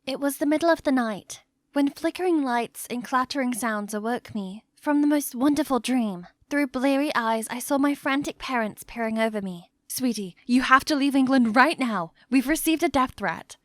It was the middle of the night, when flickering lights and clattering sounds awoke me from the most wonderful dream. Through bleary eyes, I saw my frantic parents peering over me. "Sweetie, you have to leave England right now. We've received a death threat."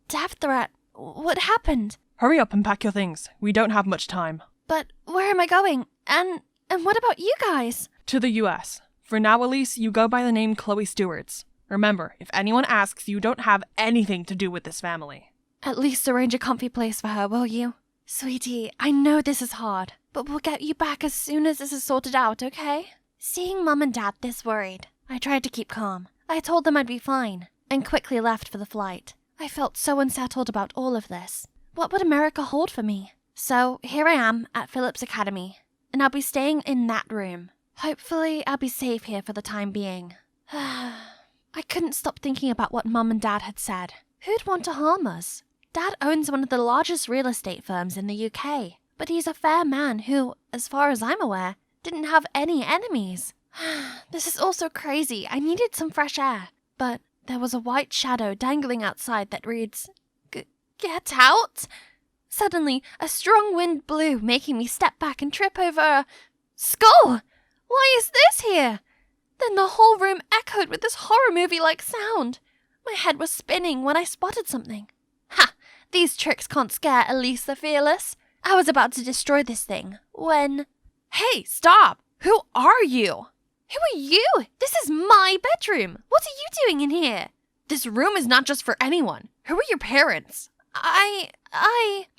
Death threat? What happened? Hurry up and pack your things. We don't have much time. But where am I going? And what about you guys? To the US. For now, Elise, you go by the name Chloe Stewarts. Remember, if anyone asks, you don't have anything to do with this family. At least arrange a comfy place for her, will you? Sweetie, I know this is hard, but we'll get you back as soon as this is sorted out, okay? Seeing Mum and Dad this worried, I tried to keep calm. I told them I'd be fine, and quickly left for the flight. I felt so unsettled about all of this. What would America hold for me? So here I am at Phillips Academy, and I'll be staying in that room. Hopefully, I'll be safe here for the time being. I couldn't stop thinking about what Mum and Dad had said. Who'd want to harm us? Dad owns one of the largest real estate firms in the UK, but he's a fair man who, as far as I'm aware, didn't have any enemies. This is all so crazy. I needed some fresh air, but there was a white shadow dangling outside that reads, "Get out!" Suddenly, a strong wind blew, making me step back and trip over a skull! Why is this here? Then the whole room echoed with this horror movie-like sound. My head was spinning when I spotted something. Ha! These tricks can't scare Elise the Fearless. I was about to destroy this thing when... Hey, stop! Who are you? Who are you? This is my bedroom. What are you doing in here? This room is not just for anyone. Who are your parents? I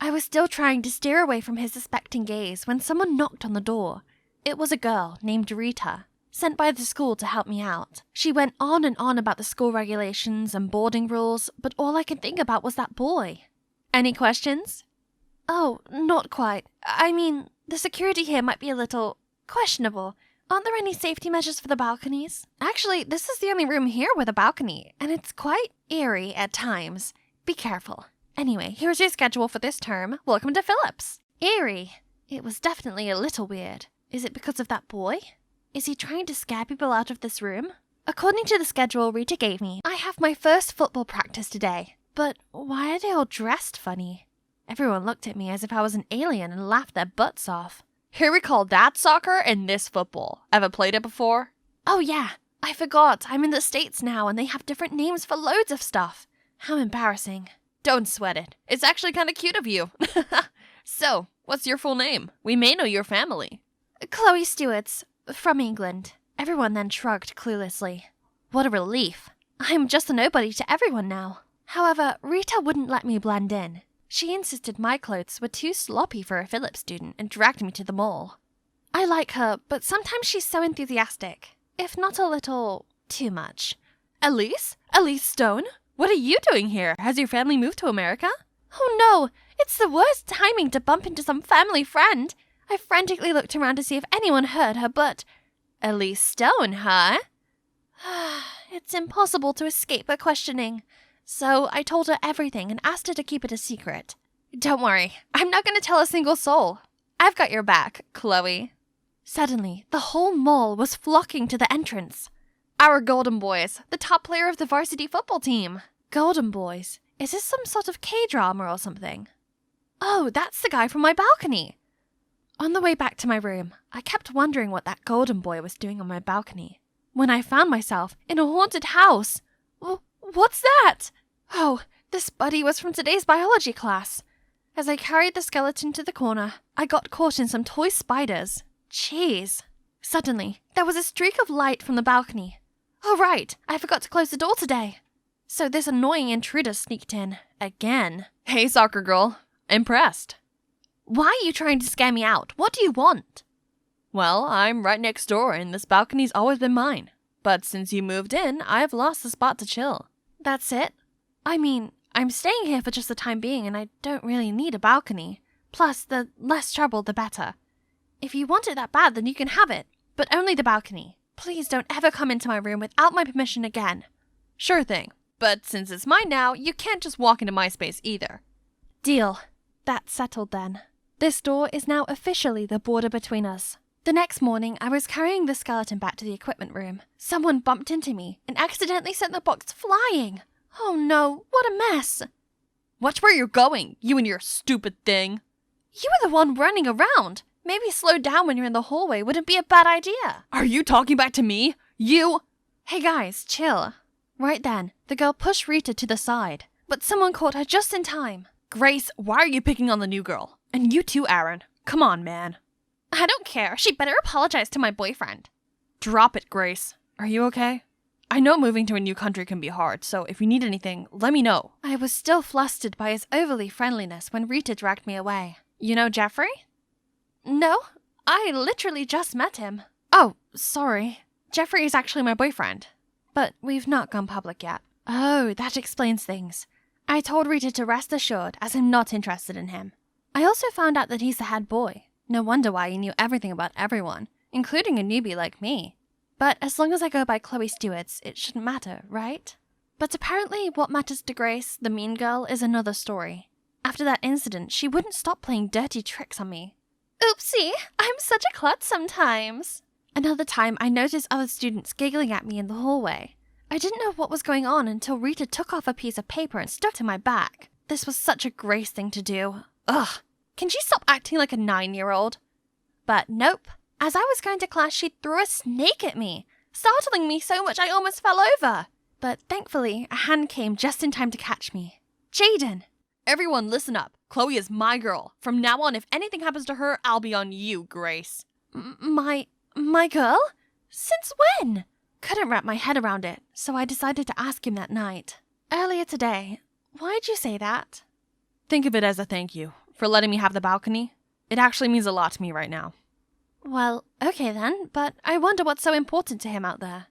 was still trying to steer away from his suspecting gaze when someone knocked on the door. It was a girl named Rita, sent by the school to help me out. She went on and on about the school regulations and boarding rules, but all I could think about was that boy. Any questions? Oh, not quite. I mean, the security here might be a little questionable. Aren't there any safety measures for the balconies? Actually, this is the only room here with a balcony, and it's quite eerie at times. Be careful. Anyway, here's your schedule for this term. Welcome to Phillips. Eerie. It was definitely a little weird. Is it because of that boy? Is he trying to scare people out of this room? According to the schedule Rita gave me, I have my first football practice today. But why are they all dressed funny? Everyone looked at me as if I was an alien and laughed their butts off. Here we call that soccer and this football. Ever played it before? Oh yeah, I forgot. I'm in the States now and they have different names for loads of stuff. How embarrassing. Don't sweat it. It's actually kind of cute of you. So, what's your full name? We may know your family. Chloe Stewarts, from England. Everyone then shrugged cluelessly. What a relief. I'm just a nobody to everyone now. However, Rita wouldn't let me blend in. She insisted my clothes were too sloppy for a Phillips student and dragged me to the mall. I like her, but sometimes she's so enthusiastic, if not a little too much. Elise? Elise Stone? What are you doing here? Has your family moved to America? Oh no, it's the worst timing to bump into some family friend. I frantically looked around to see if anyone heard her, but... Elise Stone, huh? It's impossible to escape her questioning. So I told her everything and asked her to keep it a secret. Don't worry, I'm not going to tell a single soul. I've got your back, Chloe. Suddenly, the whole mall was flocking to the entrance. Our Golden Boys, the top player of the varsity football team. Golden Boys? Is this some sort of K-drama or something? Oh, that's the guy from my balcony. On the way back to my room, I kept wondering what that Golden Boy was doing on my balcony, when I found myself in a haunted house. What's that? Oh, this buddy was from today's biology class. As I carried the skeleton to the corner, I got caught in some toy spiders. Jeez. Suddenly, there was a streak of light from the balcony. Oh right, I forgot to close the door today. So this annoying intruder sneaked in. Again. Hey, soccer girl. Impressed. Why are you trying to scare me out? What do you want? Well, I'm right next door and this balcony's always been mine. But since you moved in, I've lost the spot to chill. That's it? I mean, I'm staying here for just the time being and I don't really need a balcony. Plus, the less trouble, the better. If you want it that bad, then you can have it. But only the balcony. Please don't ever come into my room without my permission again. Sure thing. But since it's mine now, you can't just walk into my space either. Deal. That's settled then. This door is now officially the border between us. The next morning, I was carrying the skeleton back to the equipment room. Someone bumped into me and accidentally sent the box flying. Oh no, what a mess. Watch where you're going, you and your stupid thing. You were the one running around. Maybe slow down when you're in the hallway wouldn't be a bad idea. Are you talking back to me? You? Hey guys, chill. Right then, the girl pushed Rita to the side, but someone caught her just in time. Grace, why are you picking on the new girl? And you too, Aaron. Come on, man. I don't care. She better apologize to my boyfriend. Drop it, Grace. Are you okay? I know moving to a new country can be hard, so if you need anything, let me know. I was still flustered by his overly friendliness when Rita dragged me away. You know Jeffrey? No, I literally just met him. Oh, sorry. Jeffrey is actually my boyfriend, but we've not gone public yet. Oh, that explains things. I told Rita to rest assured, as I'm not interested in him. I also found out that he's the head boy. No wonder why he knew everything about everyone, including a newbie like me. But as long as I go by Chloe Stewart's, it shouldn't matter, right? But apparently what matters to Grace, the mean girl, is another story. After that incident, she wouldn't stop playing dirty tricks on me. Oopsie, I'm such a klutz sometimes. Another time, I noticed other students giggling at me in the hallway. I didn't know what was going on until Rita took off a piece of paper and stuck to my back. This was such a Grace thing to do. Ugh, can she stop acting like a 9-year-old? But nope. As I was going to class, she threw a snake at me, startling me so much I almost fell over. But thankfully, a hand came just in time to catch me. Jaden! Everyone listen up. Chloe is my girl. From now on, if anything happens to her, I'll be on you, Grace. My girl? Since when? Couldn't wrap my head around it, so I decided to ask him that night. Earlier today. Why'd you say that? Think of it as a thank you for letting me have the balcony. It actually means a lot to me right now. Well, okay then, but I wonder what's so important to him out there.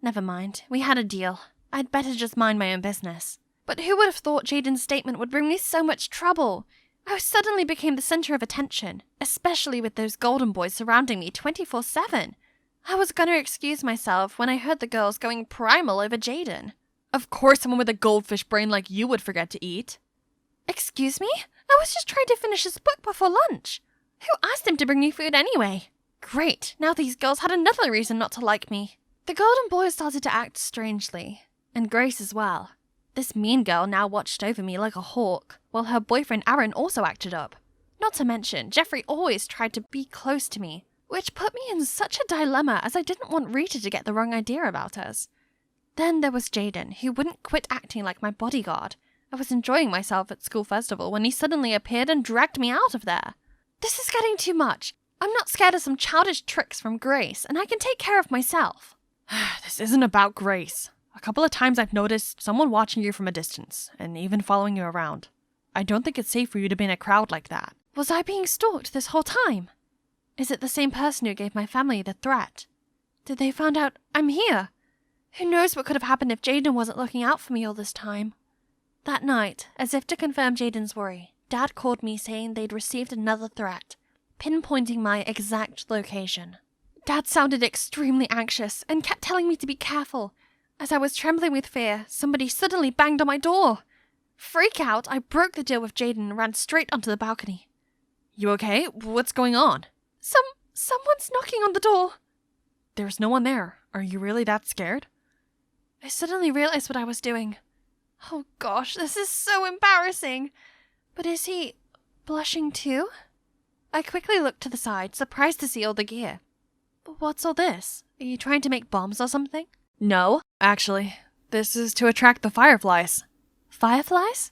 Never mind, we had a deal. I'd better just mind my own business. But who would have thought Jaden's statement would bring me so much trouble? I suddenly became the center of attention, especially with those golden boys surrounding me 24/7. I was gonna excuse myself when I heard the girls going primal over Jaden. Of course someone with a goldfish brain like you would forget to eat. Excuse me? I was just trying to finish this book before lunch. Who asked him to bring me food anyway? Great, now these girls had another reason not to like me. The golden boys started to act strangely, and Grace as well. This mean girl now watched over me like a hawk, while her boyfriend Aaron also acted up. Not to mention, Jeffrey always tried to be close to me, which put me in such a dilemma as I didn't want Rita to get the wrong idea about us. Then there was Jaden, who wouldn't quit acting like my bodyguard. I was enjoying myself at school festival when he suddenly appeared and dragged me out of there. This is getting too much. I'm not scared of some childish tricks from Grace, and I can take care of myself. This isn't about Grace. A couple of times I've noticed someone watching you from a distance, and even following you around. I don't think it's safe for you to be in a crowd like that. Was I being stalked this whole time? Is it the same person who gave my family the threat? Did they find out I'm here? Who knows what could have happened if Jaden wasn't looking out for me all this time? That night, as if to confirm Jaden's worry, Dad called me saying they'd received another threat, pinpointing my exact location. Dad sounded extremely anxious and kept telling me to be careful. As I was trembling with fear, somebody suddenly banged on my door. Freak out, I broke the deal with Jaden and ran straight onto the balcony. You okay? What's going on? Someone's knocking on the door. There's no one there. Are you really that scared? I suddenly realized what I was doing. Oh gosh, this is so embarrassing. But is he blushing too? I quickly looked to the side, surprised to see all the gear. What's all this? Are you trying to make bombs or something? No, actually. This is to attract the fireflies. Fireflies?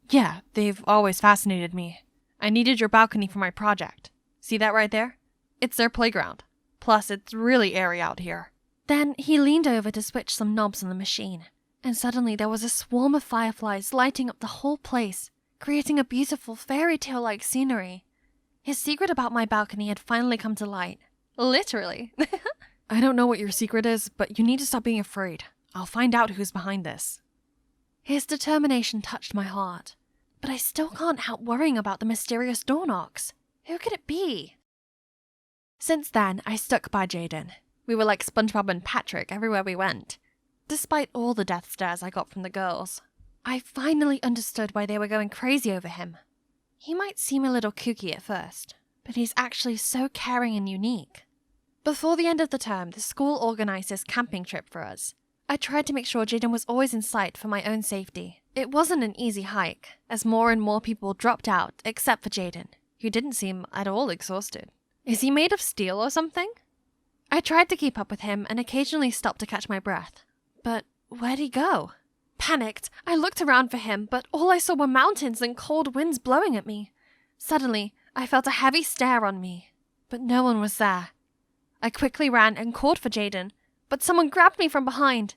Yeah, they've always fascinated me. I needed your balcony for my project. See that right there? It's their playground. Plus, it's really airy out here. Then he leaned over to switch some knobs on the machine, and suddenly there was a swarm of fireflies lighting up the whole place, creating a beautiful fairy tale-like scenery. His secret about my balcony had finally come to light. Literally. I don't know what your secret is, but you need to stop being afraid. I'll find out who's behind this. His determination touched my heart, but I still can't help worrying about the mysterious door knocks. Who could it be? Since then, I stuck by Jaden. We were like SpongeBob and Patrick everywhere we went. Despite all the death stares I got from the girls, I finally understood why they were going crazy over him. He might seem a little kooky at first, but he's actually so caring and unique. Before the end of the term, the school organized this camping trip for us. I tried to make sure Jaden was always in sight for my own safety. It wasn't an easy hike, as more and more people dropped out except for Jaden, who didn't seem at all exhausted. Is he made of steel or something? I tried to keep up with him and occasionally stopped to catch my breath. But where'd he go? Panicked, I looked around for him, but all I saw were mountains and cold winds blowing at me. Suddenly, I felt a heavy stare on me, but no one was there. I quickly ran and called for Jaden, but someone grabbed me from behind.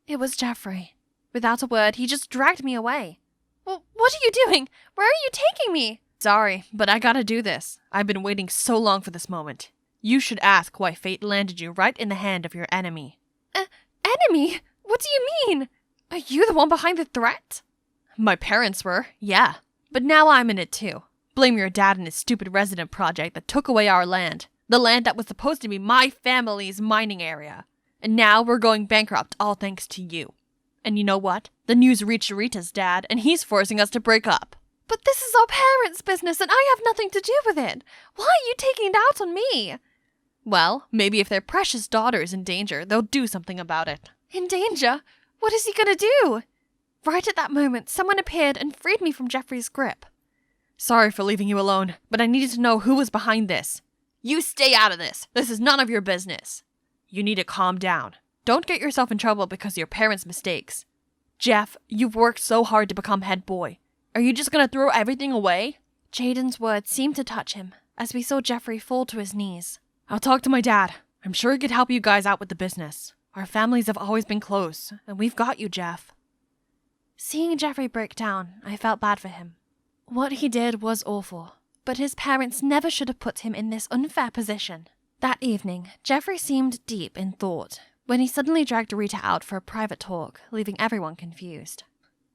It was Jeffrey. Without a word, he just dragged me away. Well, what are you doing? Where are you taking me? Sorry, but I gotta do this. I've been waiting so long for this moment. You should ask why fate landed you right in the hand of your enemy. Enemy? What do you mean? Are you the one behind the threat? My parents were, yeah. But now I'm in it too. Blame your dad and his stupid resident project that took away our land. The land that was supposed to be my family's mining area. And now we're going bankrupt, all thanks to you. And you know what? The news reached Rita's dad, and he's forcing us to break up. But this is our parents' business, and I have nothing to do with it. Why are you taking it out on me? Well, maybe if their precious daughter is in danger, they'll do something about it. In danger? What is he gonna do? Right at that moment, someone appeared and freed me from Jeffrey's grip. Sorry for leaving you alone, but I needed to know who was behind this. You stay out of this. This is none of your business. You need to calm down. Don't get yourself in trouble because of your parents' mistakes. Jeff, you've worked so hard to become head boy. Are you just gonna throw everything away? Jaden's words seemed to touch him, as we saw Jeffrey fall to his knees. I'll talk to my dad. I'm sure he could help you guys out with the business. Our families have always been close, and we've got you, Jeff. Seeing Jeffrey break down, I felt bad for him. What he did was awful, but his parents never should have put him in this unfair position. That evening, Jeffrey seemed deep in thought, when he suddenly dragged Rita out for a private talk, leaving everyone confused.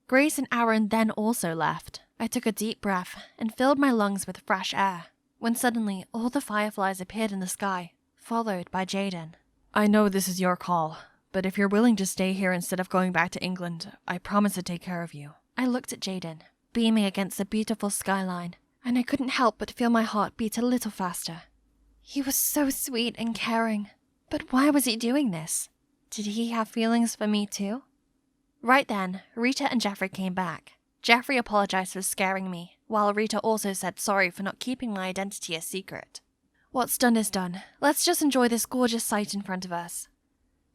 Grace and Aaron then also left. I took a deep breath and filled my lungs with fresh air, when suddenly all the fireflies appeared in the sky, followed by Jaden. I know this is your call, but if you're willing to stay here instead of going back to England, I promise to take care of you. I looked at Jaden, beaming against the beautiful skyline, and I couldn't help but feel my heart beat a little faster. He was so sweet and caring, but why was he doing this? Did he have feelings for me too? Right then, Rita and Jeffrey came back. Jeffrey apologized for scaring me, while Rita also said sorry for not keeping my identity a secret. What's done is done. Let's just enjoy this gorgeous sight in front of us.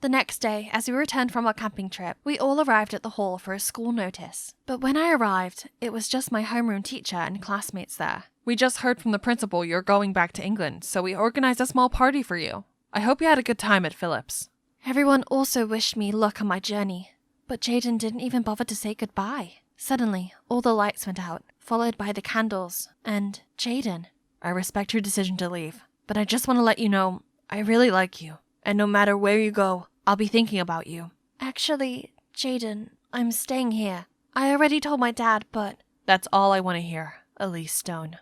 The next day, as we returned from our camping trip, we all arrived at the hall for a school notice. But when I arrived, it was just my homeroom teacher and classmates there. We just heard from the principal you're going back to England, so we organized a small party for you. I hope you had a good time at Phillips. Everyone also wished me luck on my journey, but Jaden didn't even bother to say goodbye. Suddenly, all the lights went out, followed by the candles, and Jaden. I respect your decision to leave, but I just want to let you know, I really like you, and no matter where you go, I'll be thinking about you. Actually, Jaden, I'm staying here. I already told my dad, but... That's all I want to hear, Elise Stone.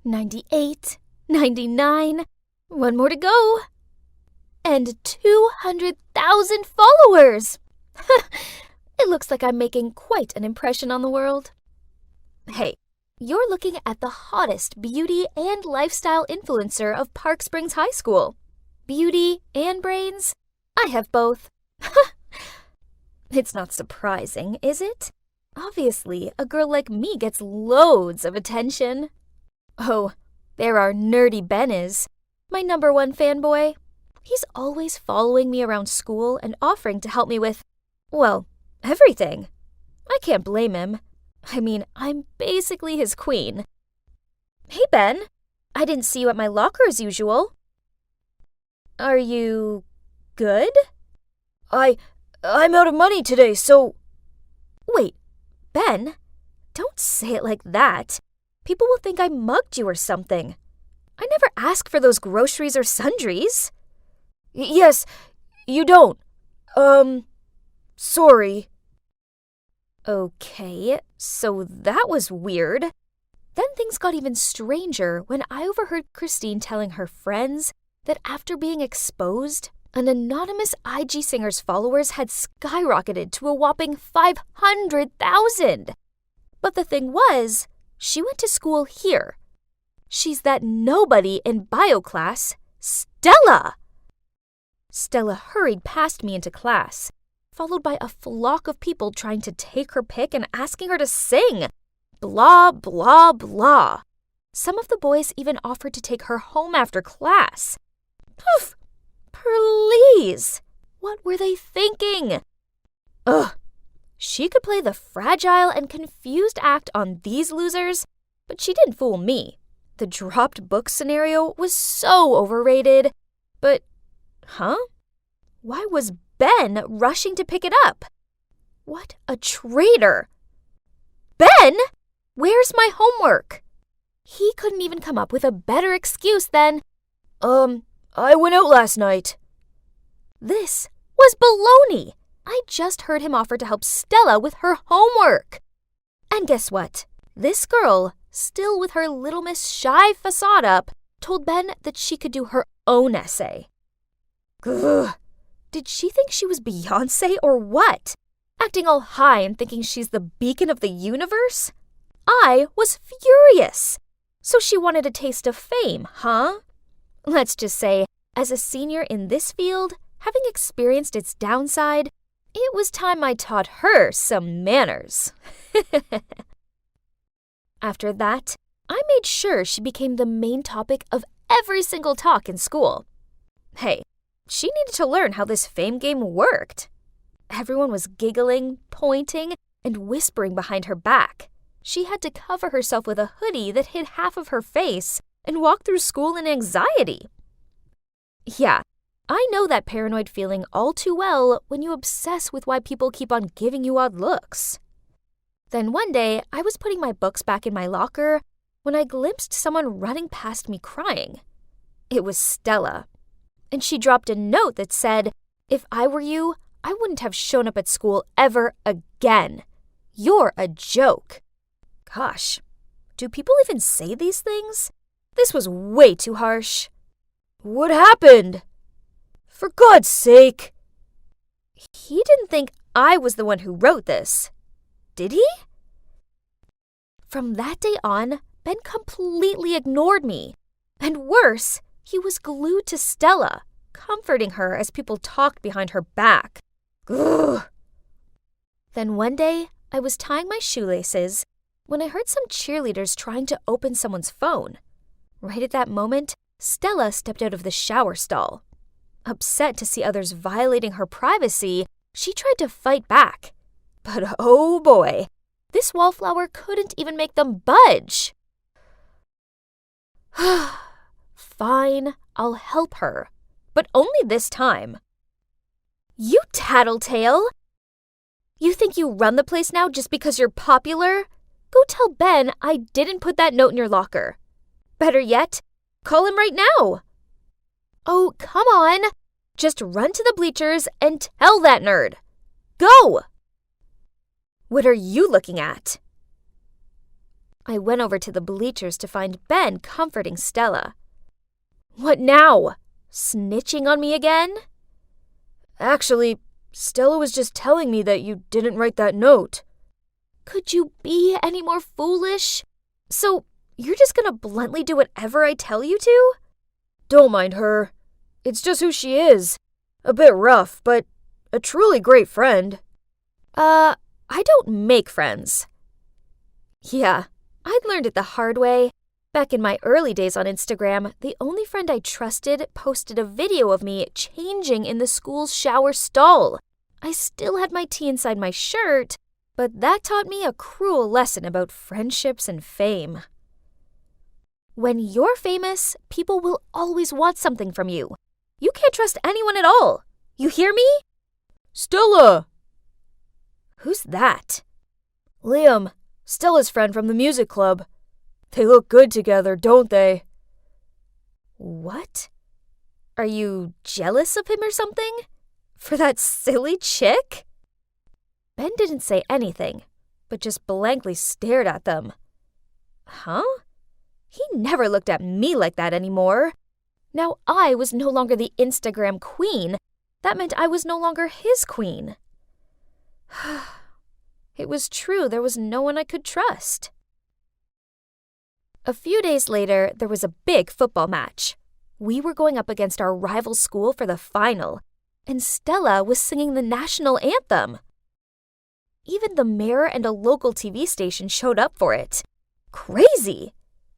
98, 99, one more to go. And 200,000 followers! It looks like I'm making quite an impression on the world. Hey, you're looking at the hottest beauty and lifestyle influencer of Park Springs High School. Beauty and brains? I have both. It's not surprising, is it? Obviously, a girl like me gets loads of attention. Oh, there our nerdy Ben is, my #1 fanboy. He's always following me around school and offering to help me with, well, everything. I can't blame him. I mean, I'm basically his queen. Hey, Ben. I didn't see you at my locker as usual. Are you good? I'm out of money today, so... Wait, Ben, don't say it like that. People will think I mugged you or something. I never ask for those groceries or sundries. Yes, you don't. Sorry. Okay, so that was weird. Then things got even stranger when I overheard Christine telling her friends that after being exposed, an anonymous IG singer's followers had skyrocketed to a whopping 500,000. But the thing was, she went to school here. She's that nobody in bio class, Stella. Stella hurried past me into class. followed by a flock of people trying to take her pic and asking her to sing. Blah, blah, blah. Some of the boys even offered to take her home after class. Poof! Please! What were they thinking? Ugh! She could play the fragile and confused act on these losers, but she didn't fool me. The dropped book scenario was so overrated. But, why was Ben rushing to pick it up? What a traitor! Ben? Where's my homework? He couldn't even come up with a better excuse than, I went out last night. This was baloney. I just heard him offer to help Stella with her homework. And guess what? This girl, still with her Little Miss Shy facade up, told Ben that she could do her own essay. Ugh. Did she think she was Beyoncé or what? Acting all high and thinking she's the beacon of the universe? I was furious. So she wanted a taste of fame, huh? Let's just say, as a senior in this field, having experienced its downside, it was time I taught her some manners. After that, I made sure she became the main topic of every single talk in school. Hey, she needed to learn how this fame game worked. Everyone was giggling, pointing, and whispering behind her back. She had to cover herself with a hoodie that hid half of her face and walk through school in anxiety. Yeah, I know that paranoid feeling all too well when you obsess with why people keep on giving you odd looks. Then one day, I was putting my books back in my locker when I glimpsed someone running past me crying. It was Stella. And she dropped a note that said, "If I were you, I wouldn't have shown up at school ever again. You're a joke." Gosh, do people even say these things? This was way too harsh. What happened? For God's sake. He didn't think I was the one who wrote this, did he? From that day on, Ben completely ignored me. And worse, he was glued to Stella, comforting her as people talked behind her back. Ugh. Then one day, I was tying my shoelaces when I heard some cheerleaders trying to open someone's phone. Right at that moment, Stella stepped out of the shower stall. Upset to see others violating her privacy, she tried to fight back. But oh boy, this wallflower couldn't even make them budge. Fine, I'll help her, but only this time. You tattletale! You think you run the place now just because you're popular? Go tell Ben I didn't put that note in your locker. Better yet, call him right now. Oh, come on. Just run to the bleachers and tell that nerd. Go! What are you looking at? I went over to the bleachers to find Ben comforting Stella. What now? Snitching on me again? Actually, Stella was just telling me that you didn't write that note. Could you be any more foolish? So, you're just gonna bluntly do whatever I tell you to? Don't mind her. It's just who she is. A bit rough, but a truly great friend. I don't make friends. Yeah, I'd learned it the hard way. Back in my early days on Instagram, the only friend I trusted posted a video of me changing in the school's shower stall. I still had my tea inside my shirt, but that taught me a cruel lesson about friendships and fame. When you're famous, people will always want something from you. You can't trust anyone at all. You hear me? Stella! Who's that? Liam, Stella's friend from the music club. They look good together, don't they? What? Are you jealous of him or something? For that silly chick? Ben didn't say anything, but just blankly stared at them. Huh? He never looked at me like that anymore. Now I was no longer the Instagram queen. That meant I was no longer his queen. It was true there was no one I could trust. A few days later, there was a big football match. We were going up against our rival school for the final. and Stella was singing the national anthem. Even the mayor and a local TV station showed up for it. Crazy!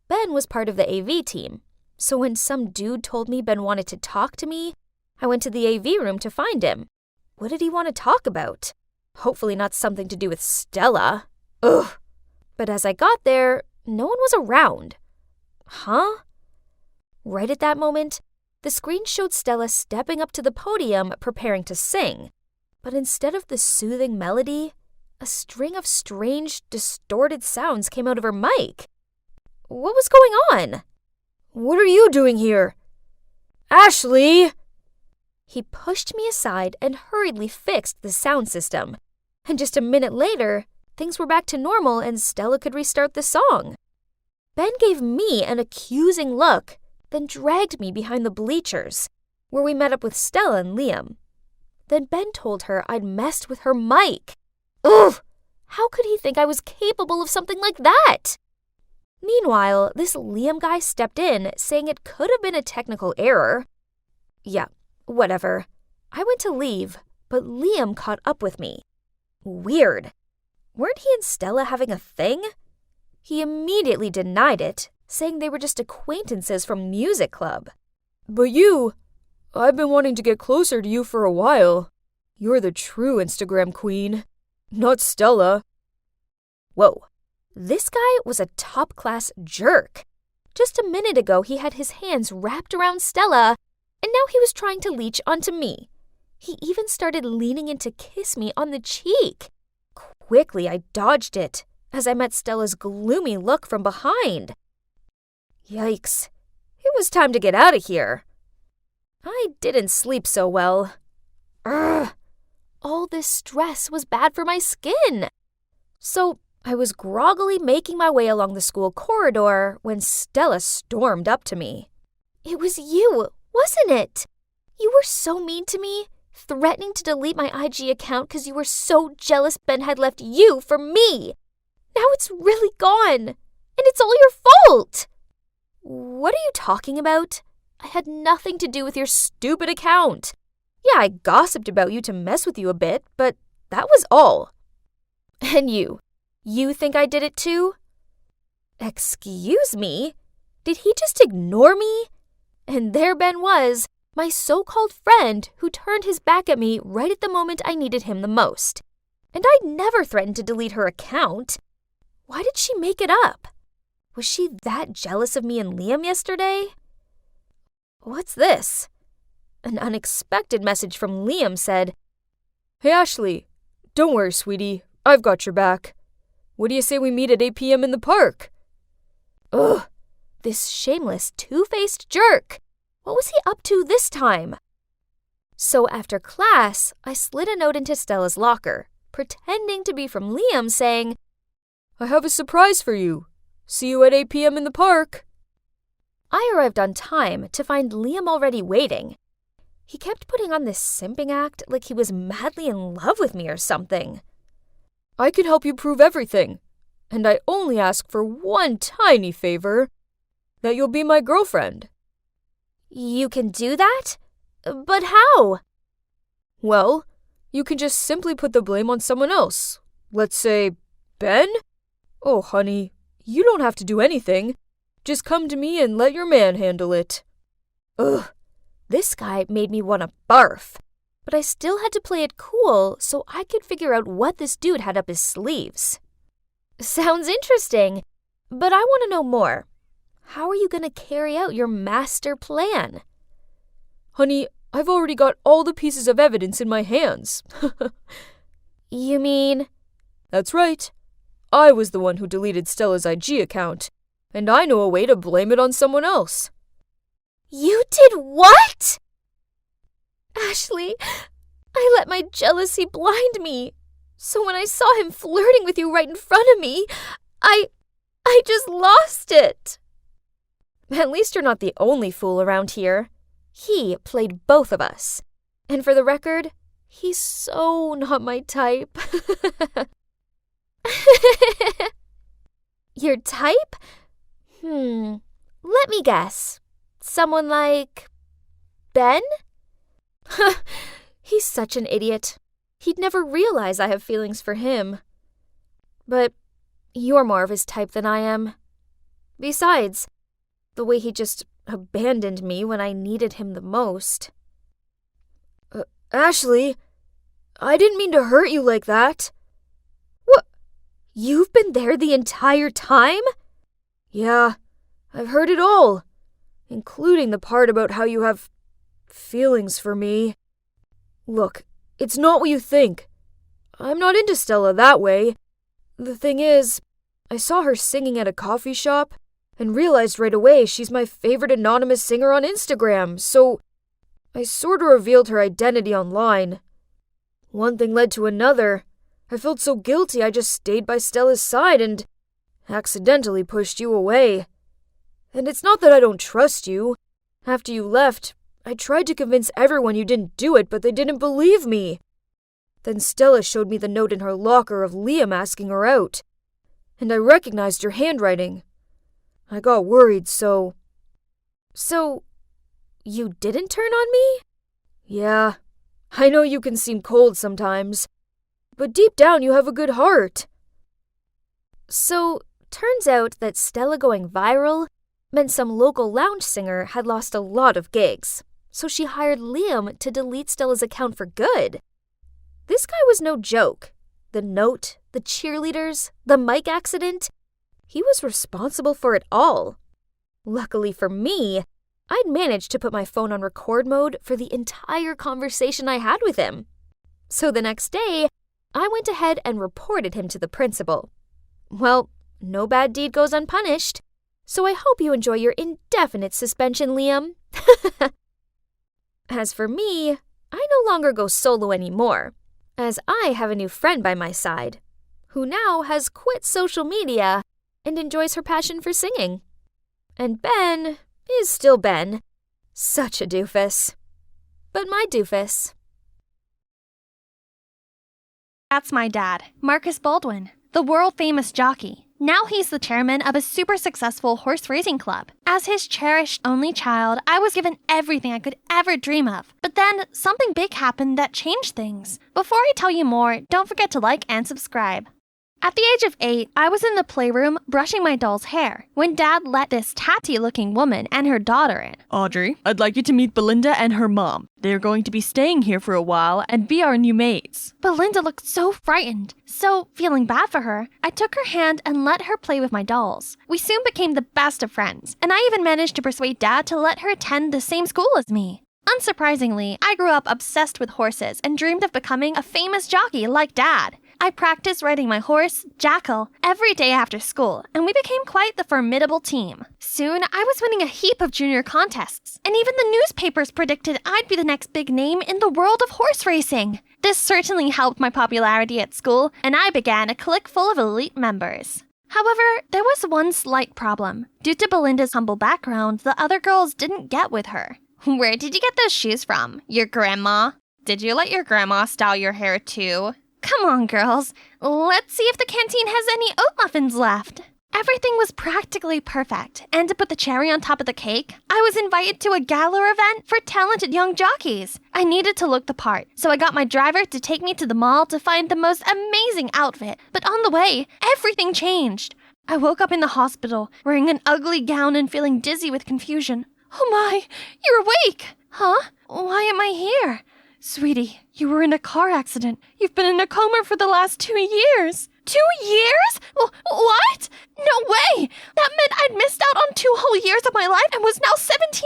Ben was part of the AV team, so when some dude told me Ben wanted to talk to me, I went to the AV room to find him. What did he want to talk about? Hopefully not something to do with Stella. Ugh! But as I got there, no one was around. Huh? Right at that moment, the screen showed Stella stepping up to the podium preparing to sing. But instead of the soothing melody, a string of strange, distorted sounds came out of her mic. What was going on? What are you doing here? Ashley! He pushed me aside and hurriedly fixed the sound system. And just a minute later, things were back to normal and Stella could restart the song. Ben gave me an accusing look, then dragged me behind the bleachers, where we met up with Stella and Liam. Then Ben told her I'd messed with her mic. Ugh! How could he think I was capable of something like that? Meanwhile, this Liam guy stepped in, saying it could have been a technical error. Yeah, whatever. I went to leave, but Liam caught up with me. Weird. Weren't he and Stella having a thing? He immediately denied it, saying they were just acquaintances from music club. But I've been wanting to get closer to you for a while. You're the true Instagram queen, not Stella. Whoa, this guy was a top-class jerk. Just a minute ago, he had his hands wrapped around Stella, and now he was trying to leech onto me. He even started leaning in to kiss me on the cheek. Quickly, I dodged it as I met Stella's gloomy look from behind. Yikes. It was time to get out of here. I didn't sleep so well. Ugh. All this stress was bad for my skin. So I was groggily making my way along the school corridor when Stella stormed up to me. It was you, wasn't it? You were so mean to me, threatening to delete my IG account because you were so jealous Ben had left you for me. Now it's really gone, and it's all your fault. What are you talking about? I had nothing to do with your stupid account. Yeah, I gossiped about you to mess with you a bit, but that was all. And you think I did it too? Excuse me? Did he just ignore me? And there Ben was, my so-called friend who turned his back at me right at the moment I needed him the most. And I never threatened to delete her account. Why did she make it up? Was she that jealous of me and Liam yesterday? What's this? An unexpected message from Liam said, Hey Ashley, don't worry sweetie, I've got your back. What do you say we meet at 8 p.m. in the park? Ugh, this shameless, two-faced jerk. What was he up to this time? So after class, I slid a note into Stella's locker, pretending to be from Liam saying, I have a surprise for you. See you at 8 p.m. in the park. I arrived on time to find Liam already waiting. He kept putting on this simping act like he was madly in love with me or something. I can help you prove everything, and I only ask for one tiny favor, that you'll be my girlfriend. You can do that? But how? Well, you can just simply put the blame on someone else. Let's say, Ben? Oh, honey, you don't have to do anything. Just come to me and let your man handle it. Ugh, this guy made me want to barf. But I still had to play it cool so I could figure out what this dude had up his sleeves. Sounds interesting, but I want to know more. How are you going to carry out your master plan? Honey, I've already got all the pieces of evidence in my hands. You mean? That's right. I was the one who deleted Stella's IG account, and I know a way to blame it on someone else. You did what? Ashley, I let my jealousy blind me. So when I saw him flirting with you right in front of me, I just lost it. At least you're not the only fool around here. He played both of us. And for the record, he's so not my type. Your type? Let me guess. Someone like Ben? He's such an idiot. He'd never realize I have feelings for him. But you're more of his type than I am. Besides, the way he just abandoned me when I needed him the most. Ashley, I didn't mean to hurt you like that. What? You've been there the entire time? Yeah, I've heard it all, including the part about how you have feelings for me. Look, it's not what you think. I'm not into Stella that way. The thing is, I saw her singing at a coffee shop and realized right away she's my favorite anonymous singer on Instagram, so I sort of revealed her identity online. One thing led to another. I felt so guilty I just stayed by Stella's side and accidentally pushed you away. And it's not that I don't trust you. After you left, I tried to convince everyone you didn't do it, but they didn't believe me. Then Stella showed me the note in her locker of Liam asking her out, and I recognized your handwriting. I got worried, so... So, you didn't turn on me? Yeah, I know you can seem cold sometimes, but deep down you have a good heart. So, turns out that Stella going viral meant some local lounge singer had lost a lot of gigs, so she hired Liam to delete Stella's account for good. This guy was no joke. The note, the cheerleaders, the mic accident, he was responsible for it all. Luckily for me, I'd managed to put my phone on record mode for the entire conversation I had with him. So the next day, I went ahead and reported him to the principal. Well, no bad deed goes unpunished, so I hope you enjoy your indefinite suspension, Liam. As for me, I no longer go solo anymore, as I have a new friend by my side, who now has quit social media and enjoys her passion for singing. And Ben is still Ben. Such a doofus. But my doofus. That's my dad, Marcus Baldwin, the world-famous jockey. Now he's the chairman of a super successful horse racing club. As his cherished only child, I was given everything I could ever dream of. But then something big happened that changed things. Before I tell you more, don't forget to like and subscribe. At the age of 8, I was in the playroom brushing my doll's hair when Dad let this tatty-looking woman and her daughter in. Audrey, I'd like you to meet Belinda and her mom. They're going to be staying here for a while and be our new maids. Belinda looked so frightened. So, feeling bad for her, I took her hand and let her play with my dolls. We soon became the best of friends, and I even managed to persuade Dad to let her attend the same school as me. Unsurprisingly, I grew up obsessed with horses and dreamed of becoming a famous jockey like Dad. I practiced riding my horse, Jackal, every day after school, and we became quite the formidable team. Soon, I was winning a heap of junior contests, and even the newspapers predicted I'd be the next big name in the world of horse racing. This certainly helped my popularity at school, and I began a clique full of elite members. However, there was one slight problem. Due to Belinda's humble background, the other girls didn't get with her. Where did you get those shoes from? Your grandma? Did you let your grandma style your hair too? Come on, girls. Let's see if the canteen has any oat muffins left. Everything was practically perfect, and to put the cherry on top of the cake, I was invited to a gala event for talented young jockeys. I needed to look the part, so I got my driver to take me to the mall to find the most amazing outfit. But on the way, everything changed. I woke up in the hospital, wearing an ugly gown and feeling dizzy with confusion. Oh my, you're awake! Huh? Why am I here? Sweetie, you were in a car accident. You've been in a coma for the last 2 years. 2 years? What? No way! That meant I'd missed out on 2 whole years of my life and was now 17.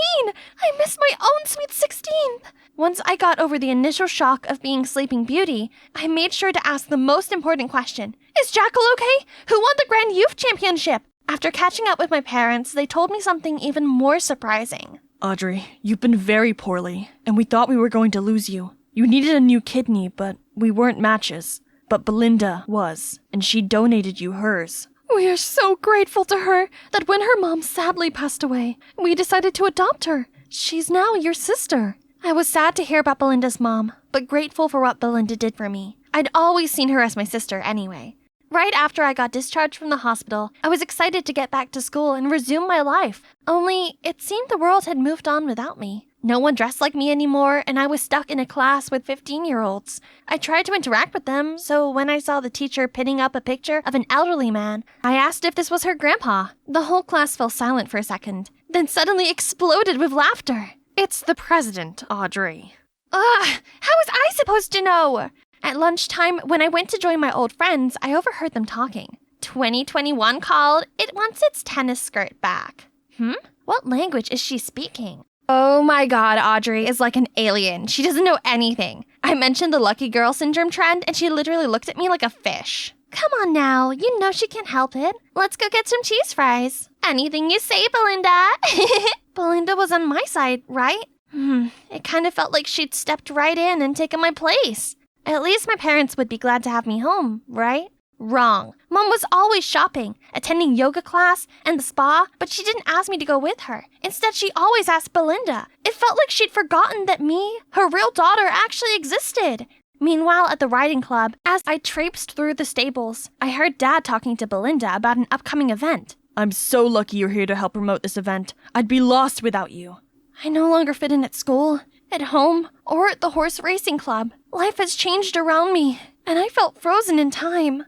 I missed my own sweet 16th. Once I got over the initial shock of being Sleeping Beauty, I made sure to ask the most important question. Is Jackal okay? Who won the Grand Youth Championship? After catching up with my parents, they told me something even more surprising. Audrey, you've been very poorly, and we thought we were going to lose you. You needed a new kidney, but we weren't matches. But Belinda was, and she donated you hers. We are so grateful to her that when her mom sadly passed away, we decided to adopt her. She's now your sister. I was sad to hear about Belinda's mom, but grateful for what Belinda did for me. I'd always seen her as my sister anyway. Right after I got discharged from the hospital, I was excited to get back to school and resume my life. Only, it seemed the world had moved on without me. No one dressed like me anymore, and I was stuck in a class with 15-year-olds. I tried to interact with them, so when I saw the teacher pinning up a picture of an elderly man, I asked if this was her grandpa. The whole class fell silent for a second, then suddenly exploded with laughter. It's the president, Audrey. Ugh, how was I supposed to know? At lunchtime, when I went to join my old friends, I overheard them talking. 2021 called. It wants its tennis skirt back. What language is she speaking? Oh my god, Audrey is like an alien. She doesn't know anything. I mentioned the lucky girl syndrome trend, and she literally looked at me like a fish. Come on now, you know she can't help it. Let's go get some cheese fries. Anything you say, Belinda. Belinda was on my side, right? It kind of felt like she'd stepped right in and taken my place. At least my parents would be glad to have me home, right? Wrong. Mom was always shopping, attending yoga class and the spa, but she didn't ask me to go with her. Instead, she always asked Belinda. It felt like she'd forgotten that me, her real daughter, actually existed. Meanwhile, at the riding club, as I traipsed through the stables, I heard Dad talking to Belinda about an upcoming event. I'm so lucky you're here to help promote this event. I'd be lost without you. I no longer fit in at school, at home, or at the horse racing club. Life has changed around me, and I felt frozen in time.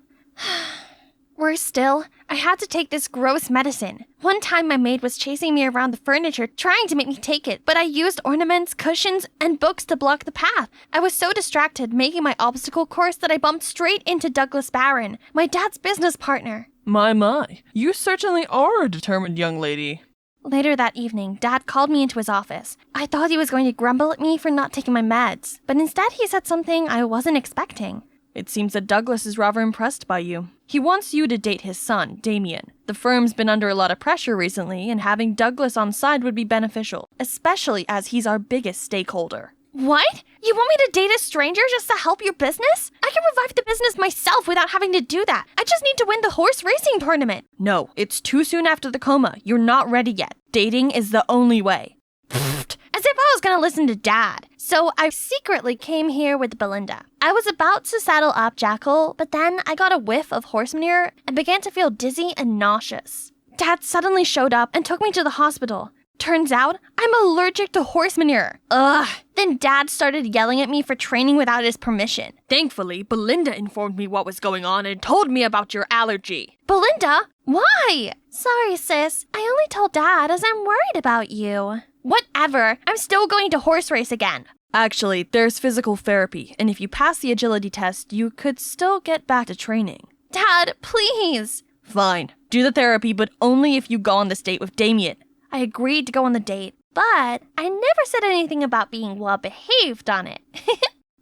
Worse still, I had to take this gross medicine. One time my maid was chasing me around the furniture trying to make me take it, but I used ornaments, cushions, and books to block the path. I was so distracted making my obstacle course that I bumped straight into Douglas Barron, my dad's business partner. My. You certainly are a determined young lady. Later that evening, Dad called me into his office. I thought he was going to grumble at me for not taking my meds, but instead he said something I wasn't expecting. It seems that Douglas is rather impressed by you. He wants you to date his son, Damien. The firm's been under a lot of pressure recently, and having Douglas on side would be beneficial, especially as he's our biggest stakeholder. What? You want me to date a stranger just to help your business? I can revive the business myself without having to do that. I just need to win the horse racing tournament. No, it's too soon after the coma. You're not ready yet. Dating is the only way. As if I was gonna listen to Dad. So I secretly came here with Belinda. I was about to saddle up Jackal, but then I got a whiff of horse manure and began to feel dizzy and nauseous. Dad suddenly showed up and took me to the hospital. Turns out, I'm allergic to horse manure. Ugh. Then Dad started yelling at me for training without his permission. Thankfully, Belinda informed me what was going on and told me about your allergy. Belinda? Why? Sorry, sis. I only told Dad as I'm worried about you. Whatever. I'm still going to horse race again. Actually, there's physical therapy, and if you pass the agility test, you could still get back to training. Dad, please. Fine. Do the therapy, but only if you go on this date with Damien. I agreed to go on the date, but I never said anything about being well-behaved on it.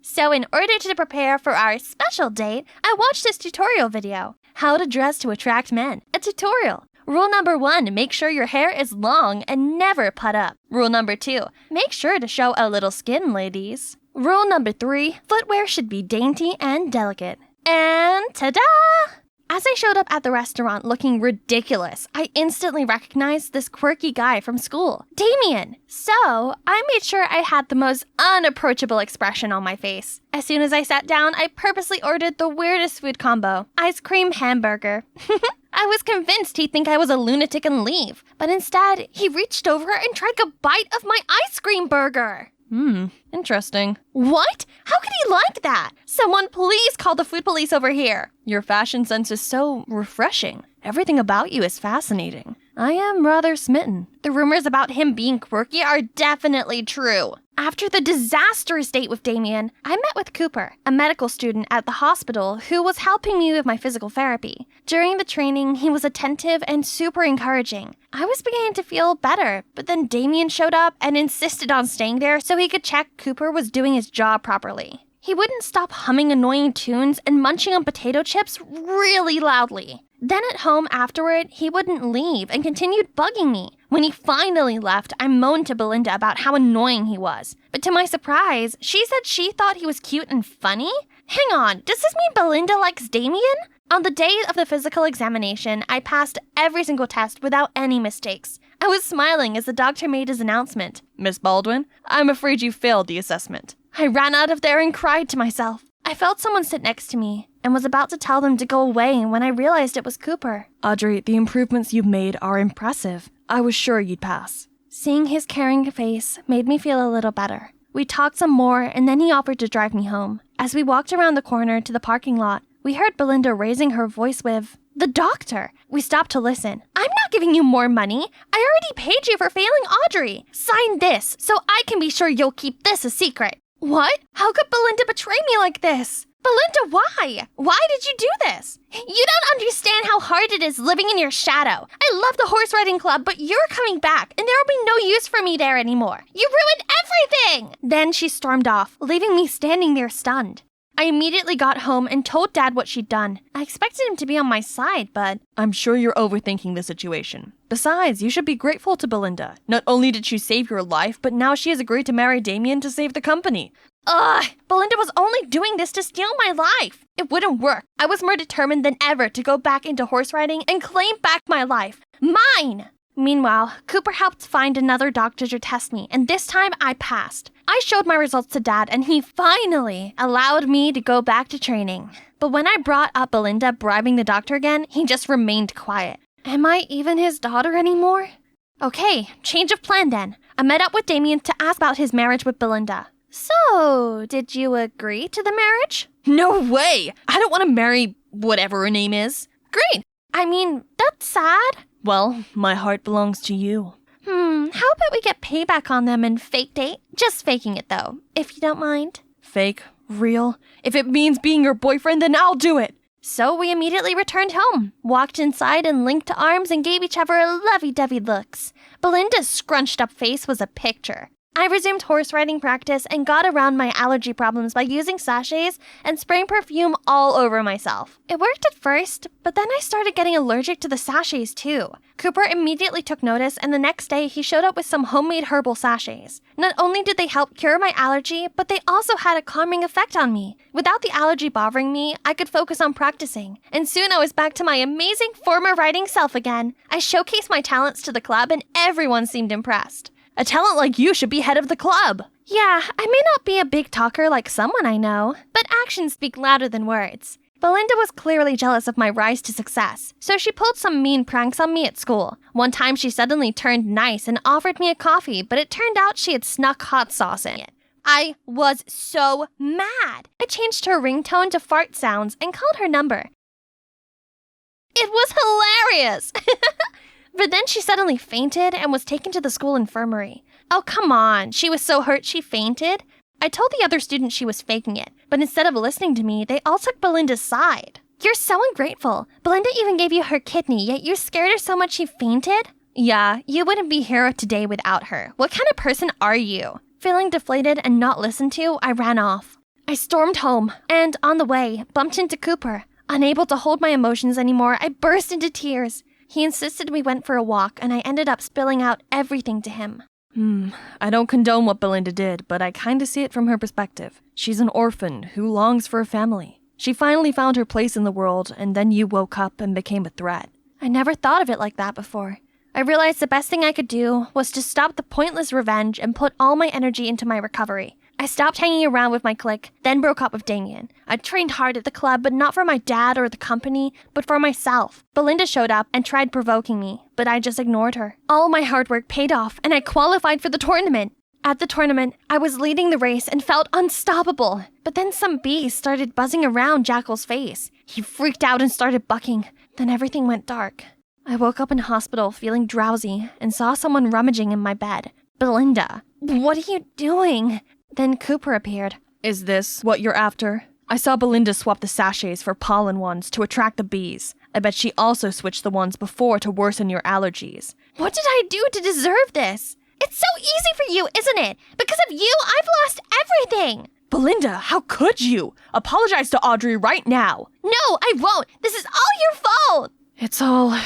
So in order to prepare for our special date, I watched this tutorial video. How to dress to attract men. A tutorial. Rule number 1, make sure your hair is long and never put up. Rule number 2, make sure to show a little skin, ladies. Rule number 3, footwear should be dainty and delicate. And ta-da! As I showed up at the restaurant looking ridiculous, I instantly recognized this quirky guy from school, Damien. So, I made sure I had the most unapproachable expression on my face. As soon as I sat down, I purposely ordered the weirdest food combo, ice cream hamburger. I was convinced he'd think I was a lunatic and leave, but instead, he reached over and tried a bite of my ice cream burger. Interesting. What? How could he like that? Someone please call the food police over here. Your fashion sense is so refreshing. Everything about you is fascinating. I am rather smitten. The rumors about him being quirky are definitely true. After the disastrous date with Damien, I met with Cooper, a medical student at the hospital who was helping me with my physical therapy. During the training, he was attentive and super encouraging. I was beginning to feel better, but then Damien showed up and insisted on staying there so he could check Cooper was doing his job properly. He wouldn't stop humming annoying tunes and munching on potato chips really loudly. Then at home afterward, he wouldn't leave and continued bugging me. When he finally left, I moaned to Belinda about how annoying he was. But to my surprise, she said she thought he was cute and funny? Hang on, does this mean Belinda likes Damien? On the day of the physical examination, I passed every single test without any mistakes. I was smiling as the doctor made his announcement. Miss Baldwin, I'm afraid you failed the assessment. I ran out of there and cried to myself. I felt someone sit next to me and was about to tell them to go away when I realized it was Cooper. Audrey, the improvements you've made are impressive. I was sure you'd pass. Seeing his caring face made me feel a little better. We talked some more, and then he offered to drive me home. As we walked around the corner to the parking lot, we heard Belinda raising her voice with, "The doctor!" We stopped to listen. "I'm not giving you more money. I already paid you for failing Audrey. Sign this, so I can be sure you'll keep this a secret." What? How could Belinda betray me like this? Belinda, why? Why did you do this? You don't understand how hard it is living in your shadow. I love the horse riding club, but you're coming back, and there will be no use for me there anymore. You ruined everything! Then she stormed off, leaving me standing there stunned. I immediately got home and told Dad what she'd done. I expected him to be on my side, but I'm sure you're overthinking the situation. Besides, you should be grateful to Belinda. Not only did she save your life, but now she has agreed to marry Damien to save the company. Belinda was only doing this to steal my life. It wouldn't work. I was more determined than ever to go back into horse riding and claim back my life. Mine! Meanwhile, Cooper helped find another doctor to test me, and this time I passed. I showed my results to Dad, and he finally allowed me to go back to training. But when I brought up Belinda bribing the doctor again, he just remained quiet. Am I even his daughter anymore? Okay, change of plan then. I met up with Damien to ask about his marriage with Belinda. So, did you agree to the marriage? No way! I don't want to marry whatever her name is. Great! I mean, that's sad. Well, my heart belongs to you. How about we get payback on them and fake date? Just faking it though, if you don't mind. Fake? Real? If it means being your boyfriend, then I'll do it! So we immediately returned home, walked inside and linked arms and gave each other lovey-dovey looks. Belinda's scrunched up face was a picture. I resumed horse riding practice and got around my allergy problems by using sachets and spraying perfume all over myself. It worked at first, but then I started getting allergic to the sachets too. Cooper immediately took notice, and the next day he showed up with some homemade herbal sachets. Not only did they help cure my allergy, but they also had a calming effect on me. Without the allergy bothering me, I could focus on practicing, and soon I was back to my amazing former riding self again. I showcased my talents to the club, and everyone seemed impressed. A talent like you should be head of the club. Yeah, I may not be a big talker like someone I know, but actions speak louder than words. Belinda was clearly jealous of my rise to success, so she pulled some mean pranks on me at school. One time she suddenly turned nice and offered me a coffee, but it turned out she had snuck hot sauce in it. I was so mad. I changed her ringtone to fart sounds and called her number. It was hilarious! But then she suddenly fainted and was taken to the school infirmary. Oh, come on. She was so hurt she fainted? I told the other students she was faking it, but instead of listening to me, they all took Belinda's side. You're so ungrateful. Belinda even gave you her kidney, yet you scared her so much she fainted? Yeah, you wouldn't be here today without her. What kind of person are you? Feeling deflated and not listened to, I ran off. I stormed home, and on the way, bumped into Cooper. Unable to hold my emotions anymore, I burst into tears. He insisted we went for a walk, and I ended up spilling out everything to him. I don't condone what Belinda did, but I kinda see it from her perspective. She's an orphan who longs for a family. She finally found her place in the world, and then you woke up and became a threat. I never thought of it like that before. I realized the best thing I could do was to stop the pointless revenge and put all my energy into my recovery. I stopped hanging around with my clique, then broke up with Damien. I trained hard at the club, but not for my dad or the company, but for myself. Belinda showed up and tried provoking me, but I just ignored her. All my hard work paid off, and I qualified for the tournament. At the tournament, I was leading the race and felt unstoppable. But then some bees started buzzing around Jackal's face. He freaked out and started bucking. Then everything went dark. I woke up in hospital feeling drowsy and saw someone rummaging in my bed. Belinda, what are you doing? Then Cooper appeared. Is this what you're after? I saw Belinda swap the sachets for pollen ones to attract the bees. I bet she also switched the ones before to worsen your allergies. What did I do to deserve this? It's so easy for you, isn't it? Because of you, I've lost everything. Belinda, how could you? Apologize to Audrey right now. No, I won't. This is all your fault. It's all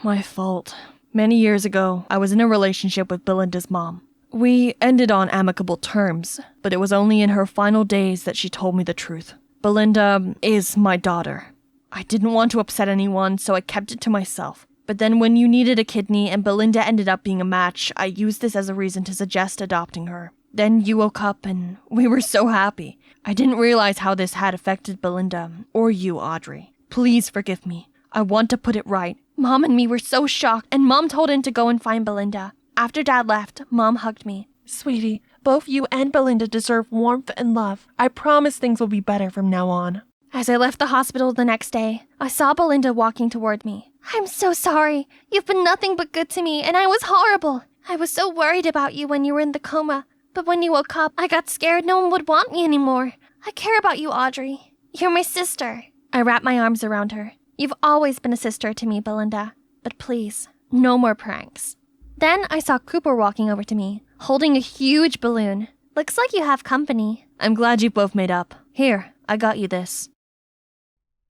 my fault. Many years ago, I was in a relationship with Belinda's mom. We ended on amicable terms, but it was only in her final days that she told me the truth. Belinda is my daughter. I didn't want to upset anyone, so I kept it to myself. But then when you needed a kidney and Belinda ended up being a match, I used this as a reason to suggest adopting her. Then you woke up and we were so happy. I didn't realize how this had affected Belinda, or you, Audrey. Please forgive me. I want to put it right. Mom and me were so shocked, and Mom told him to go and find Belinda. After Dad left, Mom hugged me. Sweetie, both you and Belinda deserve warmth and love. I promise things will be better from now on. As I left the hospital the next day, I saw Belinda walking toward me. I'm so sorry. You've been nothing but good to me, and I was horrible. I was so worried about you when you were in the coma. But when you woke up, I got scared no one would want me anymore. I care about you, Audrey. You're my sister. I wrapped my arms around her. You've always been a sister to me, Belinda. But please, no more pranks. Then I saw Cooper walking over to me, holding a huge balloon. Looks like you have company. I'm glad you both made up. Here, I got you this.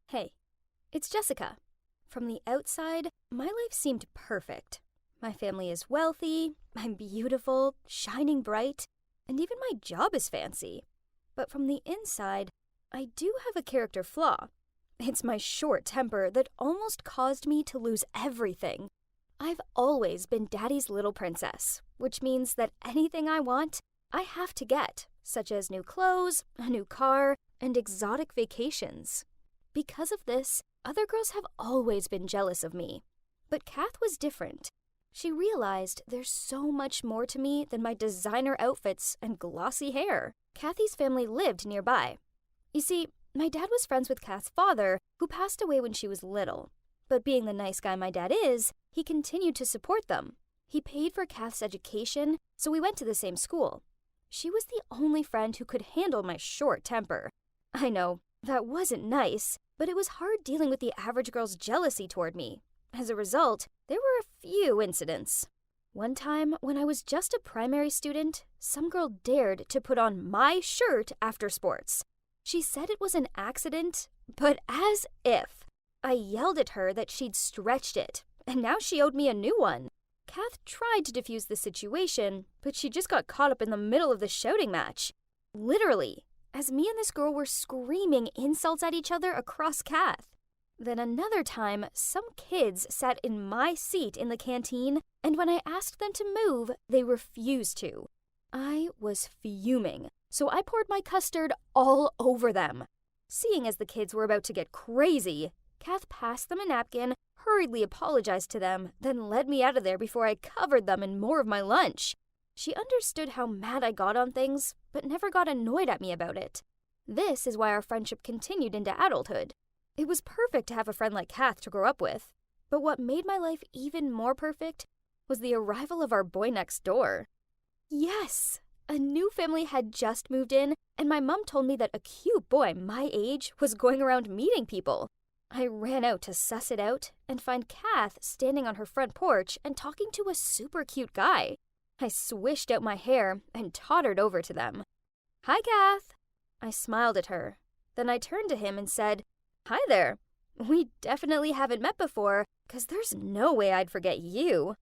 Hey, it's Jessica. From the outside, my life seemed perfect. My family is wealthy, I'm beautiful, shining bright, and even my job is fancy. But from the inside, I do have a character flaw. It's my short temper that almost caused me to lose everything. I've always been Daddy's little princess, which means that anything I want, I have to get, such as new clothes, a new car, and exotic vacations. Because of this, other girls have always been jealous of me. But Kath was different. She realized there's so much more to me than my designer outfits and glossy hair. Kathy's family lived nearby. You see, my dad was friends with Kath's father, who passed away when she was little. But being the nice guy my dad is, he continued to support them. He paid for Kath's education, so we went to the same school. She was the only friend who could handle my short temper. I know, that wasn't nice, but it was hard dealing with the average girl's jealousy toward me. As a result, there were a few incidents. One time, when I was just a primary student, some girl dared to put on my shirt after sports. She said it was an accident, but as if. I yelled at her that she'd stretched it, and now she owed me a new one. Kath tried to defuse the situation, but she just got caught up in the middle of the shouting match. Literally, as me and this girl were screaming insults at each other across Kath. Then another time, some kids sat in my seat in the canteen, and when I asked them to move, they refused to. I was fuming, so I poured my custard all over them. Seeing as the kids were about to get crazy, Kath passed them a napkin, hurriedly apologized to them, then led me out of there before I covered them in more of my lunch. She understood how mad I got on things, but never got annoyed at me about it. This is why our friendship continued into adulthood. It was perfect to have a friend like Kath to grow up with. But what made my life even more perfect was the arrival of our boy next door. Yes! A new family had just moved in, and my mom told me that a cute boy my age was going around meeting people. I ran out to suss it out and find Kath standing on her front porch and talking to a super cute guy. I swished out my hair and tottered over to them. "Hi, Kath." I smiled at her. Then I turned to him and said, "Hi there. We definitely haven't met before, 'cause there's no way I'd forget you."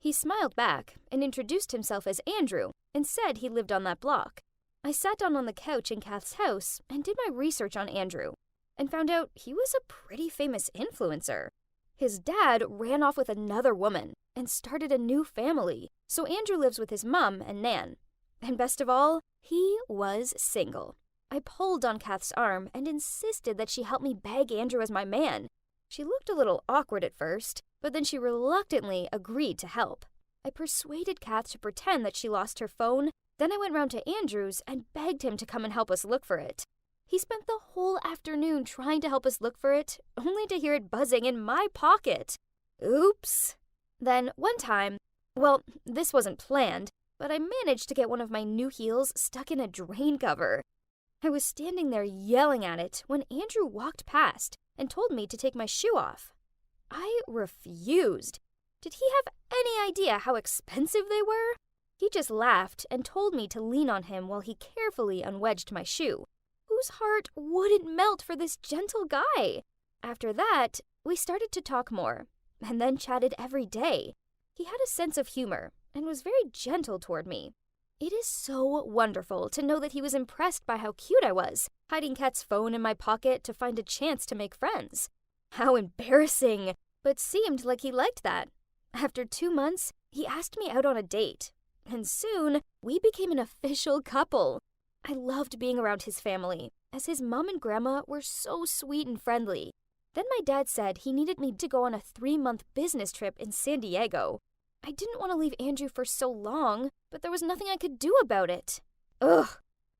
He smiled back and introduced himself as Andrew and said he lived on that block. I sat down on the couch in Kath's house and did my research on Andrew and found out he was a pretty famous influencer. His dad ran off with another woman and started a new family, so Andrew lives with his mom and Nan. And best of all, he was single. I pulled on Kath's arm and insisted that she help me beg Andrew as my man. She looked a little awkward at first, but then she reluctantly agreed to help. I persuaded Kath to pretend that she lost her phone, then I went round to Andrew's and begged him to come and help us look for it. He spent the whole afternoon trying to help us look for it, only to hear it buzzing in my pocket. Oops. Then one time, well, this wasn't planned, but I managed to get one of my new heels stuck in a drain cover. I was standing there yelling at it when Andrew walked past and told me to take my shoe off. I refused. Did he have any idea how expensive they were? He just laughed and told me to lean on him while he carefully unwedged my shoe. Whose heart wouldn't melt for this gentle guy? After that, we started to talk more, and then chatted every day. He had a sense of humor and was very gentle toward me. It is so wonderful to know that he was impressed by how cute I was, hiding Kat's phone in my pocket to find a chance to make friends. How embarrassing, but seemed like he liked that. After 2 months, he asked me out on a date, and soon we became an official couple. I loved being around his family, as his mom and grandma were so sweet and friendly. Then my dad said he needed me to go on a 3-month business trip in San Diego. I didn't want to leave Andrew for so long, but there was nothing I could do about it. Ugh!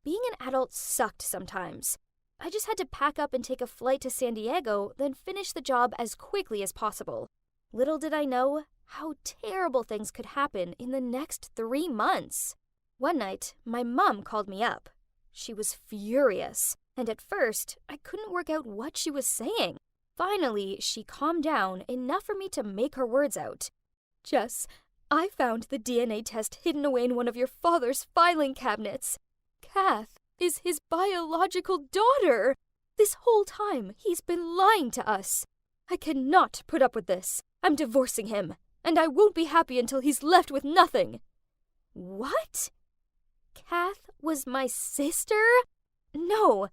Being an adult sucked sometimes. I just had to pack up and take a flight to San Diego, then finish the job as quickly as possible. Little did I know how terrible things could happen in the next 3 months. One night, my mom called me up. She was furious, and at first, I couldn't work out what she was saying. Finally, she calmed down enough for me to make her words out. Jess, I found the DNA test hidden away in one of your father's filing cabinets. Kath is his biological daughter. This whole time, he's been lying to us. I cannot put up with this. I'm divorcing him, and I won't be happy until he's left with nothing. What? Kath was my sister? No,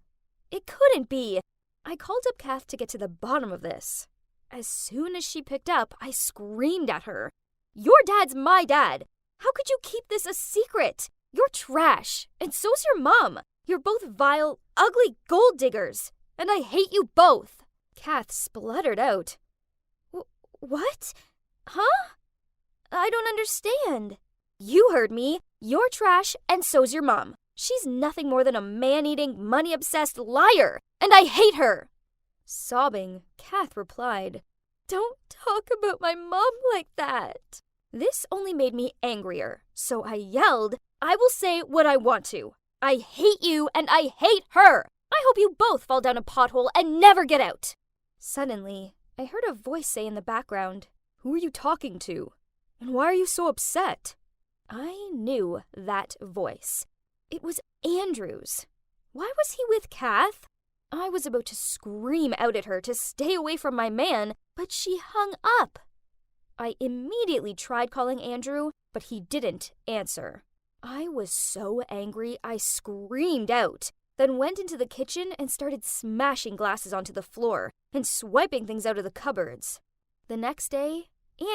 it couldn't be. I called up Kath to get to the bottom of this. As soon as she picked up, I screamed at her. Your dad's my dad. How could you keep this a secret? You're trash, and so's your mom. You're both vile, ugly gold diggers, and I hate you both. Kath spluttered out. What? Huh? I don't understand. You heard me. You're trash, and so's your mom. She's nothing more than a man-eating, money-obsessed liar, and I hate her. Sobbing, Kath replied, Don't talk about my mom like that. This only made me angrier, so I yelled, I will say what I want to. I hate you, and I hate her. I hope you both fall down a pothole and never get out. Suddenly, I heard a voice say in the background, Who are you talking to? And why are you so upset? I knew that voice. It was Andrew's. Why was he with Kath? I was about to scream out at her to stay away from my man, but she hung up. I immediately tried calling Andrew, but he didn't answer. I was so angry I screamed out, then went into the kitchen and started smashing glasses onto the floor and swiping things out of the cupboards. The next day,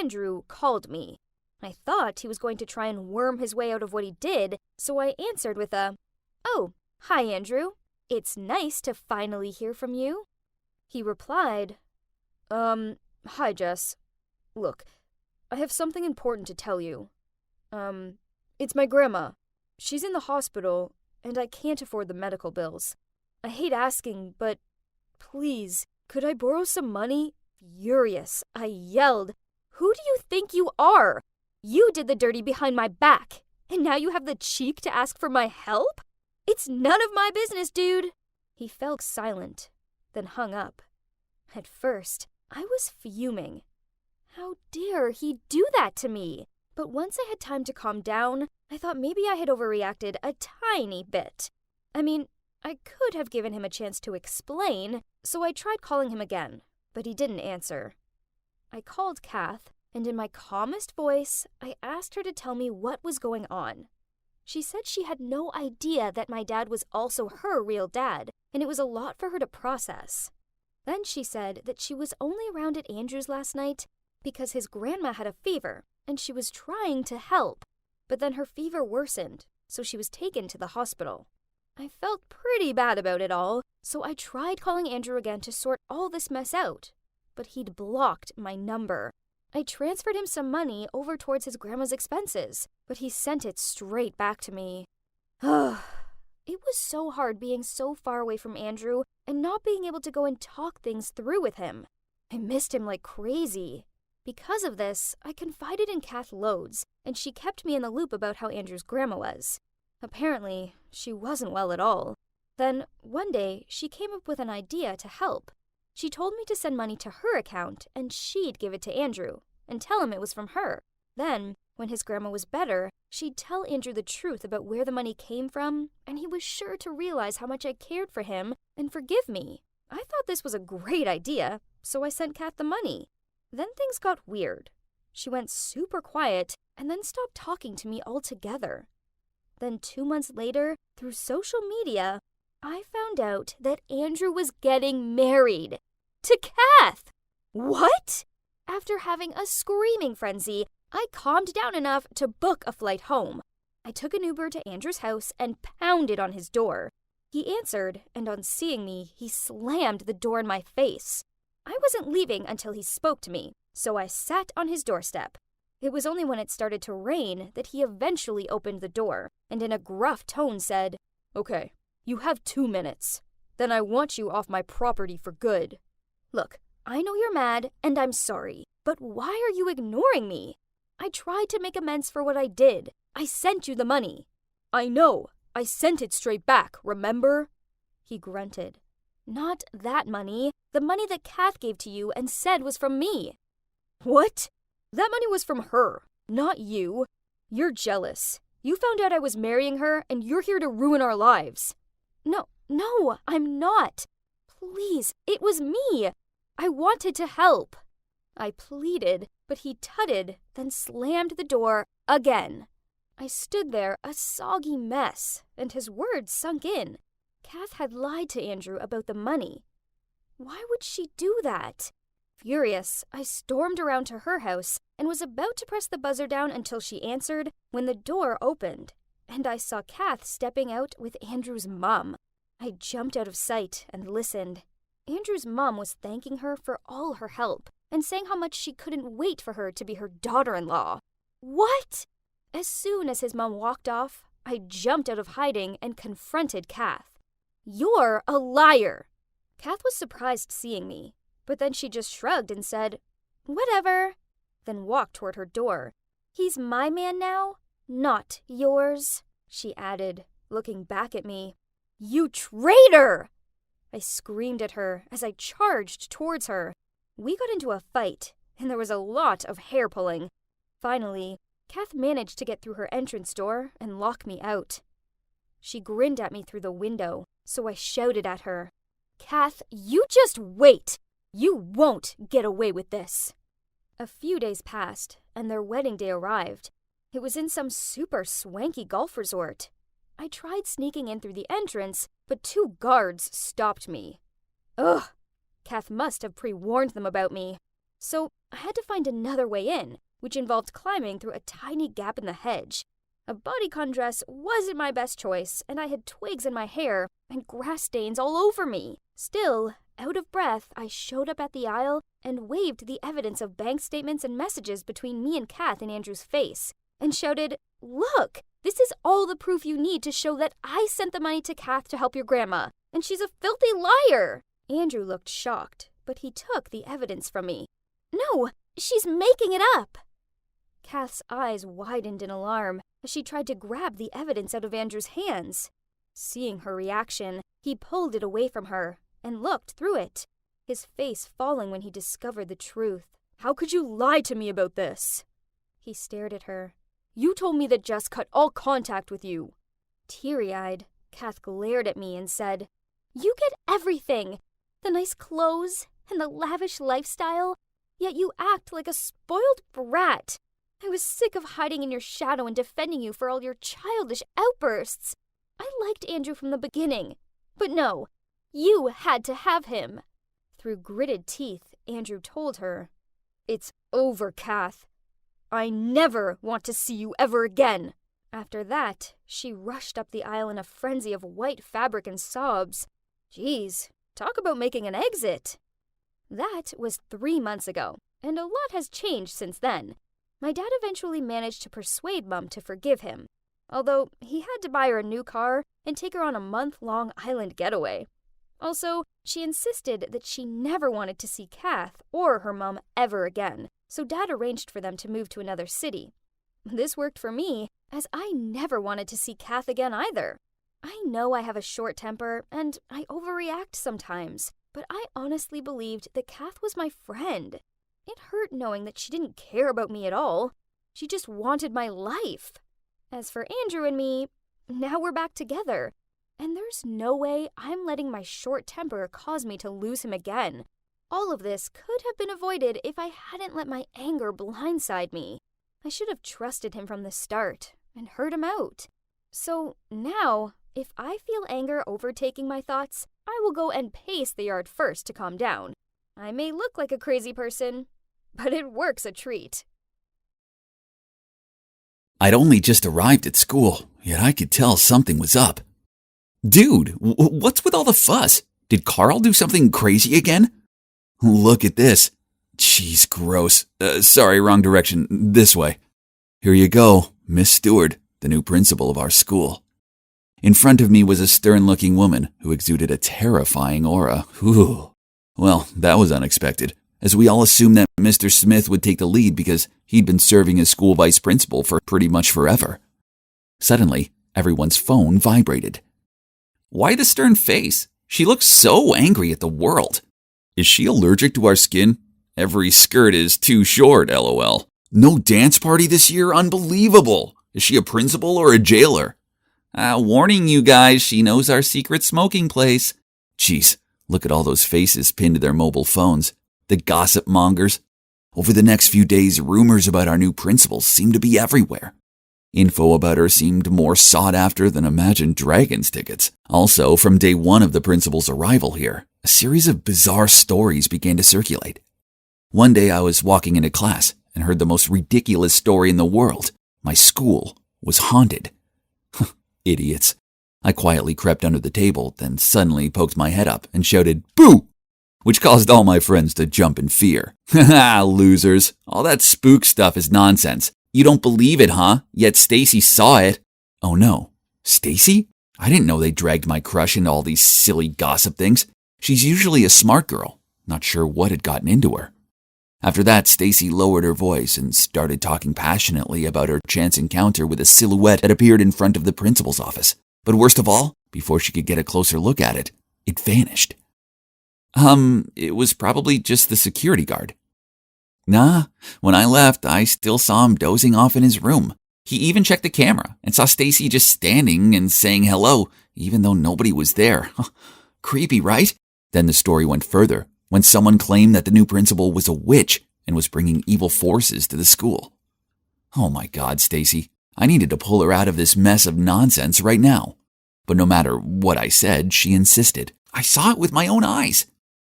Andrew called me. I thought he was going to try and worm his way out of what he did, so I answered with a, Oh, hi, Andrew. It's nice to finally hear from you. He replied, Hi, Jess. Look, I have something important to tell you. It's my grandma. She's in the hospital, and I can't afford the medical bills. I hate asking, but please, could I borrow some money? Furious, I yelled, Who do you think you are? You did the dirty behind my back, and now you have the cheek to ask for my help? It's none of my business, dude. He fell silent, then hung up. At first, I was fuming. How dare he do that to me? But once I had time to calm down, I thought maybe I had overreacted a tiny bit. I mean, I could have given him a chance to explain, so I tried calling him again, but he didn't answer. I called Kath, and in my calmest voice, I asked her to tell me what was going on. She said she had no idea that my dad was also her real dad, and it was a lot for her to process. Then she said that she was only around at Andrew's last night because his grandma had a fever, and she was trying to help. But then her fever worsened, so she was taken to the hospital. I felt pretty bad about it all, so I tried calling Andrew again to sort all this mess out, but he'd blocked my number. I transferred him some money over towards his grandma's expenses, but he sent it straight back to me. It was so hard being so far away from Andrew and not being able to go and talk things through with him. I missed him like crazy. Because of this, I confided in Kath loads, and she kept me in the loop about how Andrew's grandma was. Apparently, she wasn't well at all. Then, one day, she came up with an idea to help. She told me to send money to her account, and she'd give it to Andrew, and tell him it was from her. Then, when his grandma was better, she'd tell Andrew the truth about where the money came from, and he was sure to realize how much I cared for him and forgive me. I thought this was a great idea, so I sent Kath the money. Then things got weird. She went super quiet and then stopped talking to me altogether. Then 2 months later, through social media, I found out that Andrew was getting married. To Kath! What? After having a screaming frenzy, I calmed down enough to book a flight home. I took an Uber to Andrew's house and pounded on his door. He answered, and on seeing me, he slammed the door in my face. I wasn't leaving until he spoke to me, so I sat on his doorstep. It was only when it started to rain that he eventually opened the door and in a gruff tone said, "Okay, you have 2 minutes. Then I want you off my property for good." Look, I know you're mad and I'm sorry, but why are you ignoring me? I tried to make amends for what I did. I sent you the money. I know. I sent it straight back, remember? He grunted. Not that money. The money that Kath gave to you and said was from me. What? That money was from her, not you. You're jealous. You found out I was marrying her and you're here to ruin our lives. No, I'm not. Please, it was me. I wanted to help. I pleaded, but he tutted, then slammed the door again. I stood there, a soggy mess, and his words sunk in. Kath had lied to Andrew about the money. Why would she do that? Furious, I stormed around to her house and was about to press the buzzer down until she answered when the door opened, and I saw Kath stepping out with Andrew's mom. I jumped out of sight and listened. Andrew's mom was thanking her for all her help and saying how much she couldn't wait for her to be her daughter-in-law. What? As soon as his mom walked off, I jumped out of hiding and confronted Kath. You're a liar! Kath was surprised seeing me, but then she just shrugged and said, whatever, then walked toward her door. He's my man now, not yours, she added, looking back at me. You traitor! I screamed at her as I charged towards her. We got into a fight, and there was a lot of hair pulling. Finally, Kath managed to get through her entrance door and lock me out. She grinned at me through the window, so I shouted at her, Kath, you just wait! You won't get away with this! A few days passed, and their wedding day arrived. It was in some super swanky golf resort. I tried sneaking in through the entrance, but 2 guards stopped me. Ugh! Kath must have pre-warned them about me. So I had to find another way in, which involved climbing through a tiny gap in the hedge. A bodycon dress wasn't my best choice, and I had twigs in my hair and grass stains all over me. Still, out of breath, I showed up at the aisle and waved the evidence of bank statements and messages between me and Kath in Andrew's face, and shouted, Look! This is all the proof you need to show that I sent the money to Kath to help your grandma, and she's a filthy liar! Andrew looked shocked, but he took the evidence from me. No, she's making it up! Kath's eyes widened in alarm as she tried to grab the evidence out of Andrew's hands. Seeing her reaction, he pulled it away from her and looked through it, his face falling when he discovered the truth. How could you lie to me about this? He stared at her. You told me that Jess cut all contact with you. Teary-eyed, Kath glared at me and said, You get everything! The nice clothes and the lavish lifestyle, yet you act like a spoiled brat. I was sick of hiding in your shadow and defending you for all your childish outbursts. I liked Andrew from the beginning, but no, you had to have him. Through gritted teeth, Andrew told her, It's over, Kath. I never want to see you ever again. After that, she rushed up the aisle in a frenzy of white fabric and sobs. Geez, talk about making an exit. That was 3 months ago, and a lot has changed since then. My dad eventually managed to persuade Mum to forgive him, although he had to buy her a new car and take her on a month-long island getaway. Also, she insisted that she never wanted to see Kath or her mom ever again, so Dad arranged for them to move to another city. This worked for me, as I never wanted to see Kath again either. I know I have a short temper, and I overreact sometimes, but I honestly believed that Kath was my friend. It hurt knowing that she didn't care about me at all. She just wanted my life. As for Andrew and me, now we're back together, and there's no way I'm letting my short temper cause me to lose him again. All of this could have been avoided if I hadn't let my anger blindside me. I should have trusted him from the start and heard him out. So now, if I feel anger overtaking my thoughts, I will go and pace the yard first to calm down. I may look like a crazy person, but it works a treat. I'd only just arrived at school, yet I could tell something was up. Dude, what's with all the fuss? Did Carl do something crazy again? Look at this. Jeez, gross. Sorry, wrong direction. This way. Here you go, Miss Stewart, the new principal of our school. In front of me was a stern-looking woman who exuded a terrifying aura. Ooh. Well, that was unexpected, as we all assumed that Mr. Smith would take the lead because he'd been serving as school vice principal for pretty much forever. Suddenly, everyone's phone vibrated. Why the stern face? She looks so angry at the world. Is she allergic to our skin? Every skirt is too short, lol. No dance party this year? Unbelievable. Is she a principal or a jailer? Warning you guys, she knows our secret smoking place. Jeez, look at all those faces pinned to their mobile phones. The gossip mongers. Over the next few days, rumors about our new principal seemed to be everywhere. Info about her seemed more sought after than Imagine Dragons tickets. Also, from day one of the principal's arrival here, a series of bizarre stories began to circulate. One day I was walking into class and heard the most ridiculous story in the world. My school was haunted. Idiots. I quietly crept under the table, then suddenly poked my head up and shouted, "Boo!" which caused all my friends to jump in fear. Haha, losers. All that spook stuff is nonsense. You don't believe it, huh? Yet Stacy saw it. Oh no. Stacy? I didn't know they dragged my crush into all these silly gossip things. She's usually a smart girl. Not sure what had gotten into her. After that, Stacy lowered her voice and started talking passionately about her chance encounter with a silhouette that appeared in front of the principal's office. But worst of all, before she could get a closer look at it, it vanished. It was probably just the security guard. Nah, when I left, I still saw him dozing off in his room. He even checked the camera and saw Stacy just standing and saying hello, even though nobody was there. Creepy, right? Then the story went further, when someone claimed that the new principal was a witch and was bringing evil forces to the school. Oh my God, Stacy. I needed to pull her out of this mess of nonsense right now. But no matter what I said, she insisted. I saw it with my own eyes.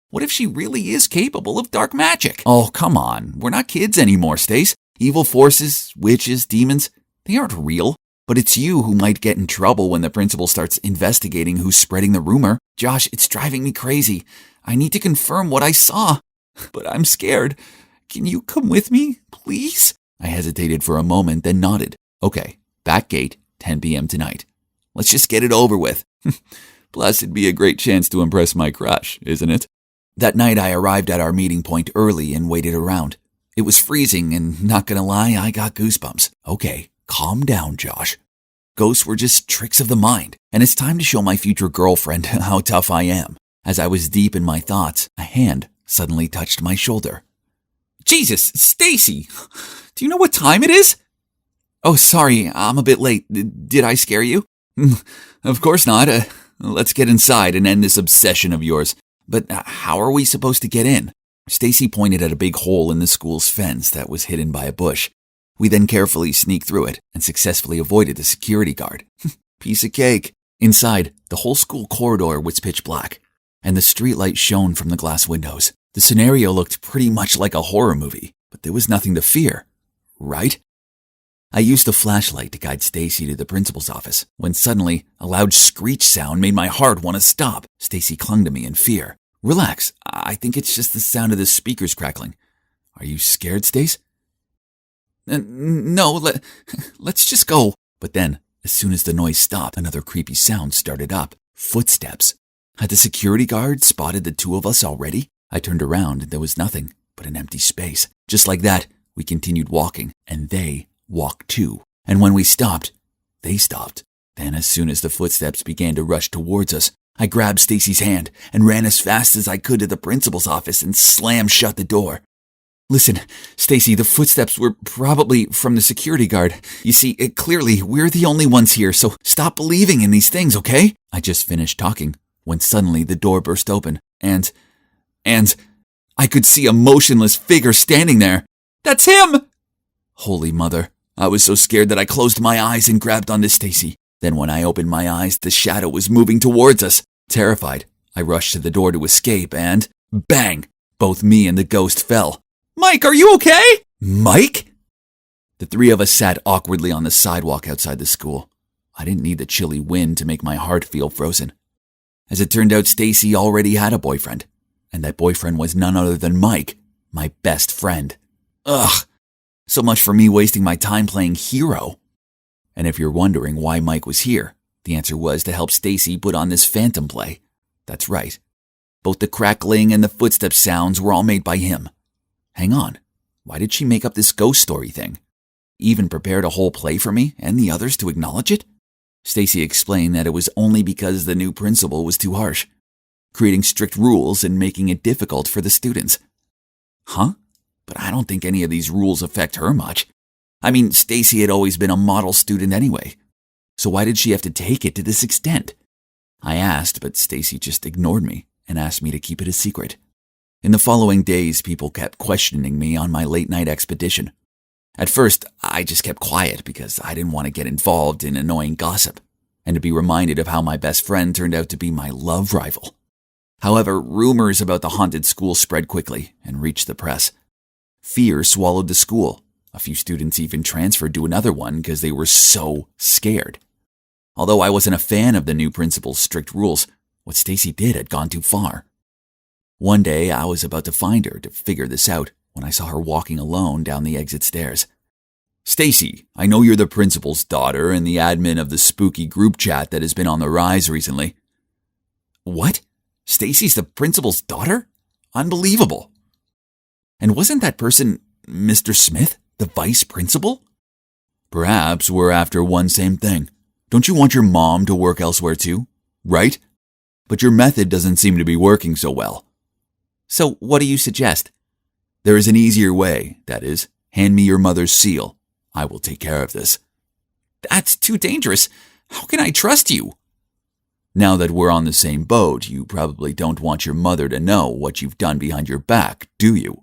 What if she really is capable of dark magic? Oh, come on. We're not kids anymore, Stace. Evil forces, witches, demons, they aren't real. But it's you who might get in trouble when the principal starts investigating who's spreading the rumor. Josh, it's driving me crazy. I need to confirm what I saw. But I'm scared. Can you come with me, please? I hesitated for a moment, then nodded. Okay, back gate, 10 p.m. tonight. Let's just get it over with. Plus, it'd be a great chance to impress my crush, isn't it? That night, I arrived at our meeting point early and waited around. It was freezing, and not gonna lie, I got goosebumps. Okay, calm down, Josh. Ghosts were just tricks of the mind, and it's time to show my future girlfriend how tough I am. As I was deep in my thoughts, a hand suddenly touched my shoulder. Jesus, Stacy! Do you know what time it is? Oh, sorry, I'm a bit late. Did I scare you? Of course not. Let's get inside and end this obsession of yours. But how are we supposed to get in? Stacy pointed at a big hole in the school's fence that was hidden by a bush. We then carefully sneaked through it and successfully avoided the security guard. Piece of cake. Inside, the whole school corridor was pitch black, and the streetlight shone from the glass windows. The scenario looked pretty much like a horror movie, but there was nothing to fear, right? I used the flashlight to guide Stacy to the principal's office, when suddenly a loud screech sound made my heart want to stop. Stacy clung to me in fear. Relax, I think it's just the sound of the speakers crackling. Are you scared, Stace? No, let's just go. But then, as soon as the noise stopped, another creepy sound started up. Footsteps. Had the security guard spotted the two of us already? I turned around and there was nothing but an empty space. Just like that, we continued walking, and they walked too. And when we stopped, they stopped. Then as soon as the footsteps began to rush towards us, I grabbed Stacy's hand and ran as fast as I could to the principal's office and slammed shut the door. Listen, Stacy, the footsteps were probably from the security guard. You see, clearly, we're the only ones here, so stop believing in these things, okay? I just finished talking when suddenly the door burst open, and I could see a motionless figure standing there. That's him! Holy mother. I was so scared that I closed my eyes and grabbed onto Stacy. Then when I opened my eyes, the shadow was moving towards us. Terrified, I rushed to the door to escape and, bang, both me and the ghost fell. Mike, are you okay? Mike? The three of us sat awkwardly on the sidewalk outside the school. I didn't need the chilly wind to make my heart feel frozen. As it turned out, Stacy already had a boyfriend, and that boyfriend was none other than Mike, My best friend. Ugh. So much for me wasting my time playing hero. And if you're wondering why Mike was here, the answer was to help Stacy put on this phantom play. That's right. Both the crackling and the footstep sounds were all made by him. Hang on. Why did she make up this ghost story thing? Even prepared a whole play for me and the others to acknowledge it? Stacy explained that it was only because the new principal was too harsh, creating strict rules and making it difficult for the students. Huh? But I don't think any of these rules affect her much. I mean, Stacy had always been a model student anyway. So why did she have to take it to this extent? I asked, but Stacy just ignored me and asked me to keep it a secret. In the following days, people kept questioning me on my late-night expedition. At first, I just kept quiet because I didn't want to get involved in annoying gossip and to be reminded of how my best friend turned out to be my love rival. However, rumors about the haunted school spread quickly and reached the press. Fear swallowed the school. A few students even transferred to another one because they were so scared. Although I wasn't a fan of the new principal's strict rules, what Stacy did had gone too far. One day, I was about to find her to figure this out when I saw her walking alone down the exit stairs. Stacy, I know you're the principal's daughter and the admin of the spooky group chat that has been on the rise recently. What? Stacy's the principal's daughter? Unbelievable. And wasn't that person Mr. Smith, the vice principal? Perhaps we're after one same thing. Don't you want your mom to work elsewhere too? Right? But your method doesn't seem to be working so well. So what do you suggest? There is an easier way, that is, hand me your mother's seal. I will take care of this. That's too dangerous. How can I trust you? Now that we're on the same boat, you probably don't want your mother to know what you've done behind your back, do you?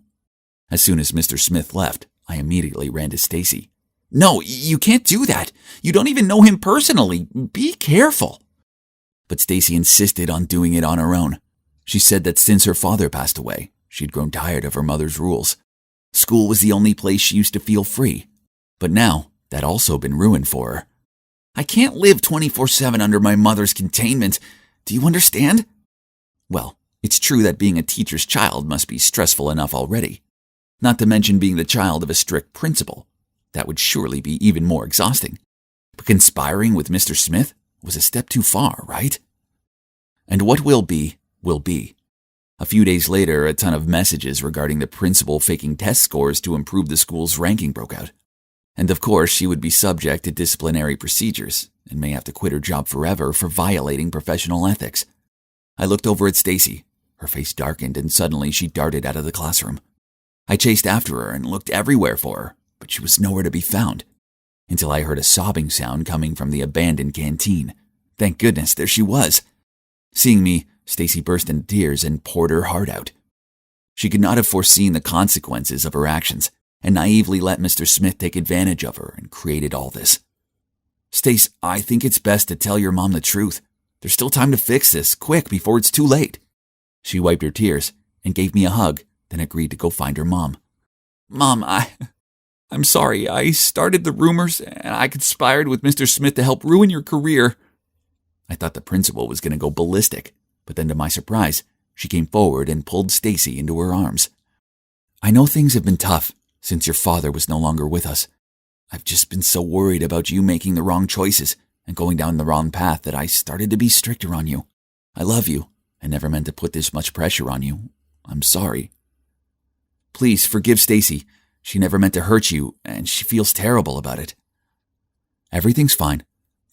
As soon as Mr. Smith left, I immediately ran to Stacy. No, you can't do that. You don't even know him personally. Be careful. But Stacy insisted on doing it on her own. She said that since her father passed away, she'd grown tired of her mother's rules. School was the only place she used to feel free. But now, that also been ruined for her. I can't live 24/7 under my mother's containment. Do you understand? Well, it's true that being a teacher's child must be stressful enough already. Not to mention being the child of a strict principal. That would surely be even more exhausting. But conspiring with Mr. Smith was a step too far, right? And what will be, will be. A few days later, a ton of messages regarding the principal faking test scores to improve the school's ranking broke out. And of course, she would be subject to disciplinary procedures and may have to quit her job forever for violating professional ethics. I looked over at Stacy. Her face darkened and suddenly she darted out of the classroom. I chased after her and looked everywhere for her, but she was nowhere to be found, until I heard a sobbing sound coming from the abandoned canteen. Thank goodness, there she was. Seeing me, Stacy burst into tears and poured her heart out. She could not have foreseen the consequences of her actions, and naively let Mr. Smith take advantage of her and created all this. Stace, I think it's best to tell your mom the truth. There's still time to fix this, quick, before it's too late. She wiped her tears and gave me a hug, then agreed to go find her mom. Mom, I'm sorry. I started the rumors and I conspired with Mr. Smith to help ruin your career. I thought the principal was going to go ballistic, but then to my surprise, she came forward and pulled Stacy into her arms. I know things have been tough since your father was no longer with us. I've just been so worried about you making the wrong choices and going down the wrong path that I started to be stricter on you. I love you. I never meant to put this much pressure on you. I'm sorry. Please forgive Stacy. She never meant to hurt you, and she feels terrible about it. Everything's fine.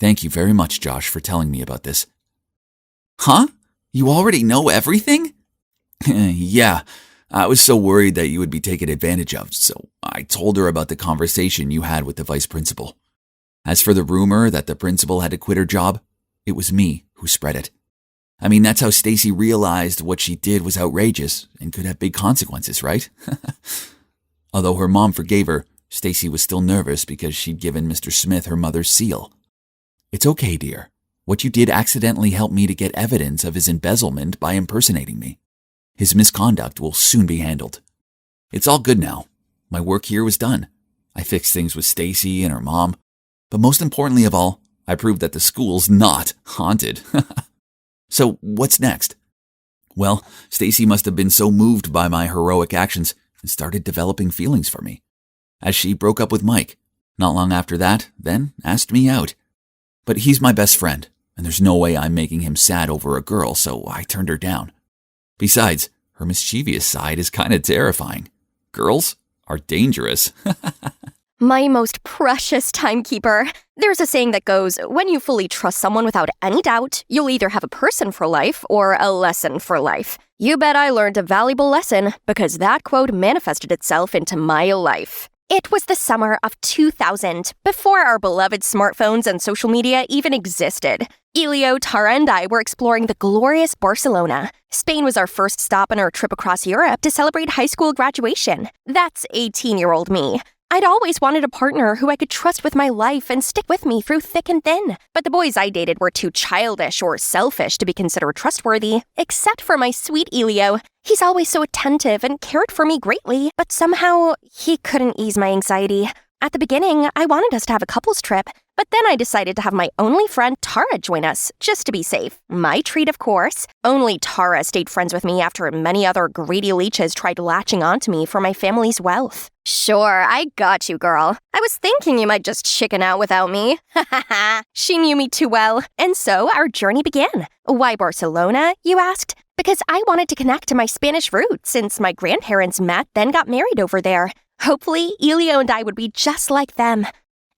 Thank you very much, Josh, for telling me about this. Huh? You already know everything? Yeah. I was so worried that you would be taken advantage of, so I told her about the conversation you had with the vice principal. As for the rumor that the principal had to quit her job, it was me who spread it. I mean, that's how Stacy realized what she did was outrageous and could have big consequences, right? Although her mom forgave her, Stacy was still nervous because she'd given Mr. Smith her mother's seal. It's okay, dear. What you did accidentally helped me to get evidence of his embezzlement by impersonating me. His misconduct will soon be handled. It's all good now. My work here was done. I fixed things with Stacy and her mom. But most importantly of all, I proved that the school's not haunted. So what's next? Well, Stacy must have been so moved by my heroic actions and started developing feelings for me. As she broke up with Mike, not long after that, then asked me out. But he's my best friend, and there's no way I'm making him sad over a girl, so I turned her down. Besides, her mischievous side is kind of terrifying. Girls are dangerous. My most precious timekeeper. There's a saying that goes, when you fully trust someone without any doubt, you'll either have a person for life or a lesson for life. You bet I learned a valuable lesson because that quote manifested itself into my life. It was the summer of 2000, before our beloved smartphones and social media even existed. Elio, Tara, and I were exploring the glorious Barcelona. Spain was our first stop on our trip across Europe to celebrate high school graduation. That's 18-year-old me. I'd always wanted a partner who I could trust with my life and stick with me through thick and thin. But the boys I dated were too childish or selfish to be considered trustworthy, except for my sweet Elio. He's always so attentive and cared for me greatly, but somehow he couldn't ease my anxiety. At the beginning, I wanted us to have a couples trip, but then I decided to have my only friend Tara join us, just to be safe. My treat, of course. Only Tara stayed friends with me after many other greedy leeches tried latching onto me for my family's wealth. Sure, I got you, girl. I was thinking you might just chicken out without me. Ha ha ha. She knew me too well. And so our journey began. Why Barcelona, you asked? Because I wanted to connect to my Spanish roots since my grandparents met, then got married over there. Hopefully, Elio and I would be just like them.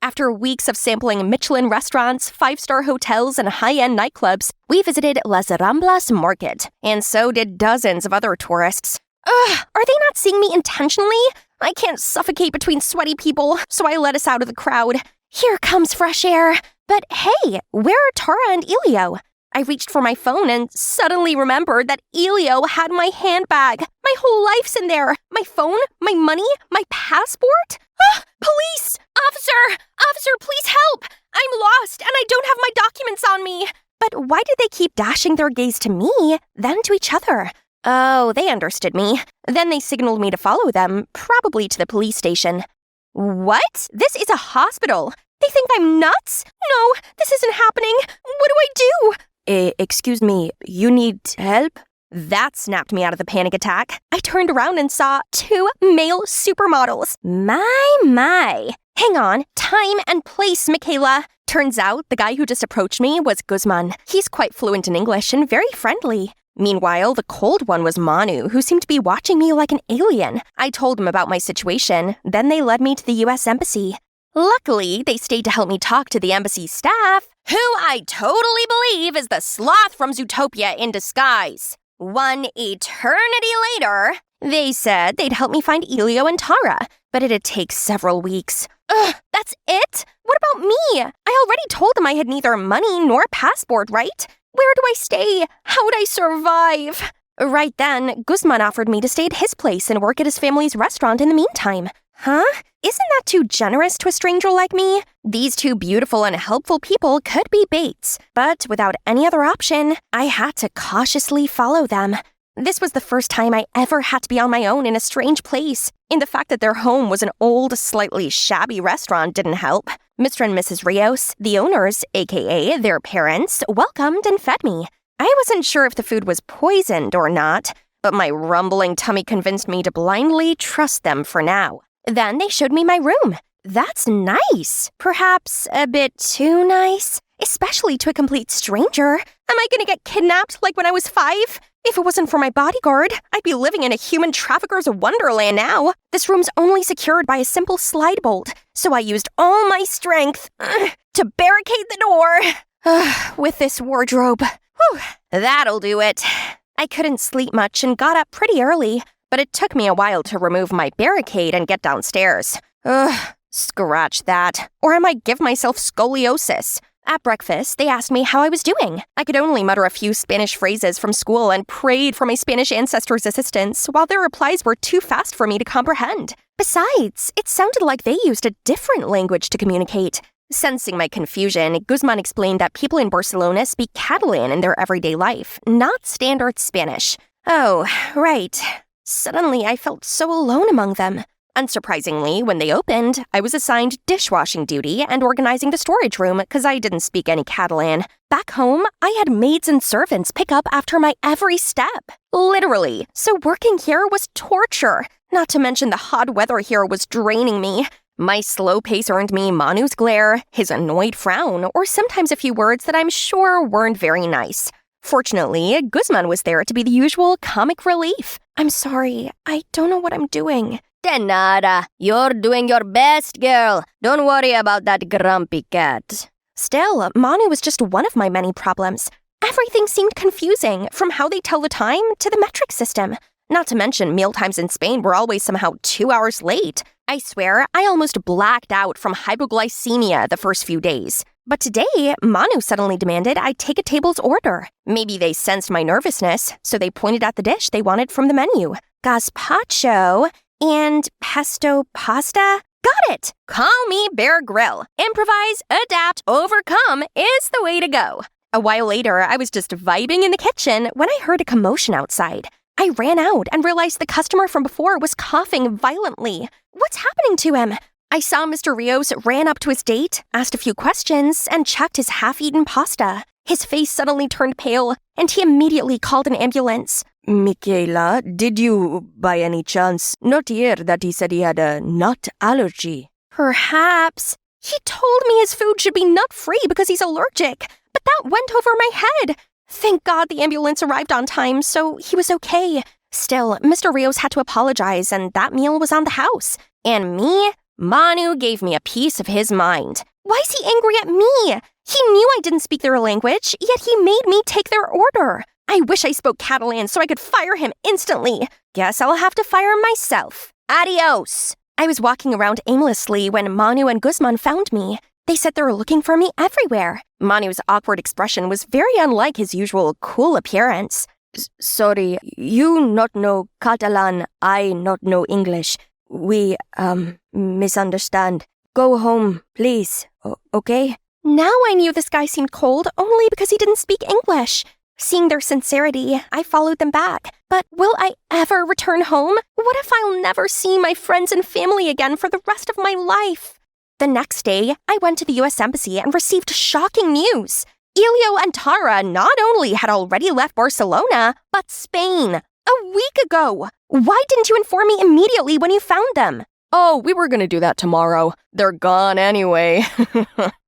After weeks of sampling Michelin restaurants, 5-star hotels, and high-end nightclubs, we visited Las Ramblas Market, and so did dozens of other tourists. Ugh, are they not seeing me intentionally? I can't suffocate between sweaty people, so I let us out of the crowd. Here comes fresh air. But hey, where are Tara and Elio? I reached for my phone and suddenly remembered that Elio had my handbag. My whole life's in there. My phone, my money, my passport. Ah, police! Officer, please help! I'm lost and I don't have my documents on me. But why did they keep dashing their gaze to me, then to each other? Oh, they understood me. Then they signaled me to follow them, probably to the police station. What? This is a hospital. They think I'm nuts? No, this isn't happening. What do I do? Excuse me, you need help? That snapped me out of the panic attack. I turned around and saw 2 male supermodels. My. Hang on, time and place, Michaela. Turns out the guy who just approached me was Guzman. He's quite fluent in English and very friendly. Meanwhile, the cold one was Manu, who seemed to be watching me like an alien. I told him about my situation, then they led me to the U.S. Embassy. Luckily, they stayed to help me talk to the embassy staff, who I totally believe is the sloth from Zootopia in disguise. One eternity later, they said they'd help me find Elio and Tara, but it'd take several weeks. Ugh, that's it? What about me? I already told them I had neither money nor a passport, right? Where do I stay? How would I survive? Right then, Guzman offered me to stay at his place and work at his family's restaurant in the meantime. Huh? Isn't that too generous to a stranger like me? These 2 beautiful and helpful people could be baits, but without any other option, I had to cautiously follow them. This was the first time I ever had to be on my own in a strange place, and the fact that their home was an old, slightly shabby restaurant didn't help. Mr. and Mrs. Rios, the owners, aka their parents, welcomed and fed me. I wasn't sure if the food was poisoned or not, but my rumbling tummy convinced me to blindly trust them for now. Then they showed me my room. That's nice. Perhaps a bit too nice, especially to a complete stranger. Am I gonna get kidnapped like when I was 5? If it wasn't for my bodyguard, I'd be living in a human trafficker's wonderland now. This room's only secured by a simple slide bolt, so I used all my strength to barricade the door with this wardrobe. Whew, that'll do it. I couldn't sleep much and got up pretty early, but it took me a while to remove my barricade and get downstairs. Scratch that. Or I might give myself scoliosis. At breakfast, they asked me how I was doing. I could only mutter a few Spanish phrases from school and prayed for my Spanish ancestors' assistance, while their replies were too fast for me to comprehend. Besides, it sounded like they used a different language to communicate. Sensing my confusion, Guzman explained that people in Barcelona speak Catalan in their everyday life, not standard Spanish. Oh, right. Suddenly, I felt so alone among them. Unsurprisingly, when they opened, I was assigned dishwashing duty and organizing the storage room because I didn't speak any Catalan. Back home, I had maids and servants pick up after my every step. Literally. So working here was torture. Not to mention the hot weather here was draining me. My slow pace earned me Manu's glare, his annoyed frown, or sometimes a few words that I'm sure weren't very nice. Fortunately, Guzman was there to be the usual comic relief. I'm sorry, I don't know what I'm doing. De nada. You're doing your best, girl. Don't worry about that grumpy cat. Still, Manu was just one of my many problems. Everything seemed confusing, from how they tell the time to the metric system. Not to mention, mealtimes in Spain were always somehow 2 hours late. I swear, I almost blacked out from hypoglycemia the first few days. But today, Manu suddenly demanded I take a table's order. Maybe they sensed my nervousness, so they pointed at the dish they wanted from the menu. Gazpacho and pesto pasta? Got it! Call me Bear Grylls. Improvise, adapt, overcome is the way to go. A while later, I was just vibing in the kitchen when I heard a commotion outside. I ran out and realized the customer from before was coughing violently. What's happening to him? I saw Mr. Rios ran up to his date, asked a few questions, and checked his half-eaten pasta. His face suddenly turned pale, and he immediately called an ambulance. Michaela, did you, by any chance, not hear that he said he had a nut allergy? Perhaps. He told me his food should be nut-free because he's allergic, but that went over my head. Thank God the ambulance arrived on time, so he was okay. Still, Mr. Rios had to apologize, and that meal was on the house. And me? Manu gave me a piece of his mind. Why is he angry at me? He knew I didn't speak their language, yet he made me take their order. I wish I spoke Catalan so I could fire him instantly. Guess I'll have to fire myself. Adios! I was walking around aimlessly when Manu and Guzman found me. They said they were looking for me everywhere. Manu's awkward expression was very unlike his usual cool appearance. Sorry, you not know Catalan, I not know English. We, misunderstand. Go home, please, okay? Now I knew this guy seemed cold only because he didn't speak English. Seeing their sincerity, I followed them back. But will I ever return home? What if I'll never see my friends and family again for the rest of my life? The next day, I went to the U.S. Embassy and received shocking news. Elio and Tara not only had already left Barcelona, but Spain. A week ago. Why didn't you inform me immediately when you found them? Oh, we were gonna do that tomorrow. They're gone anyway.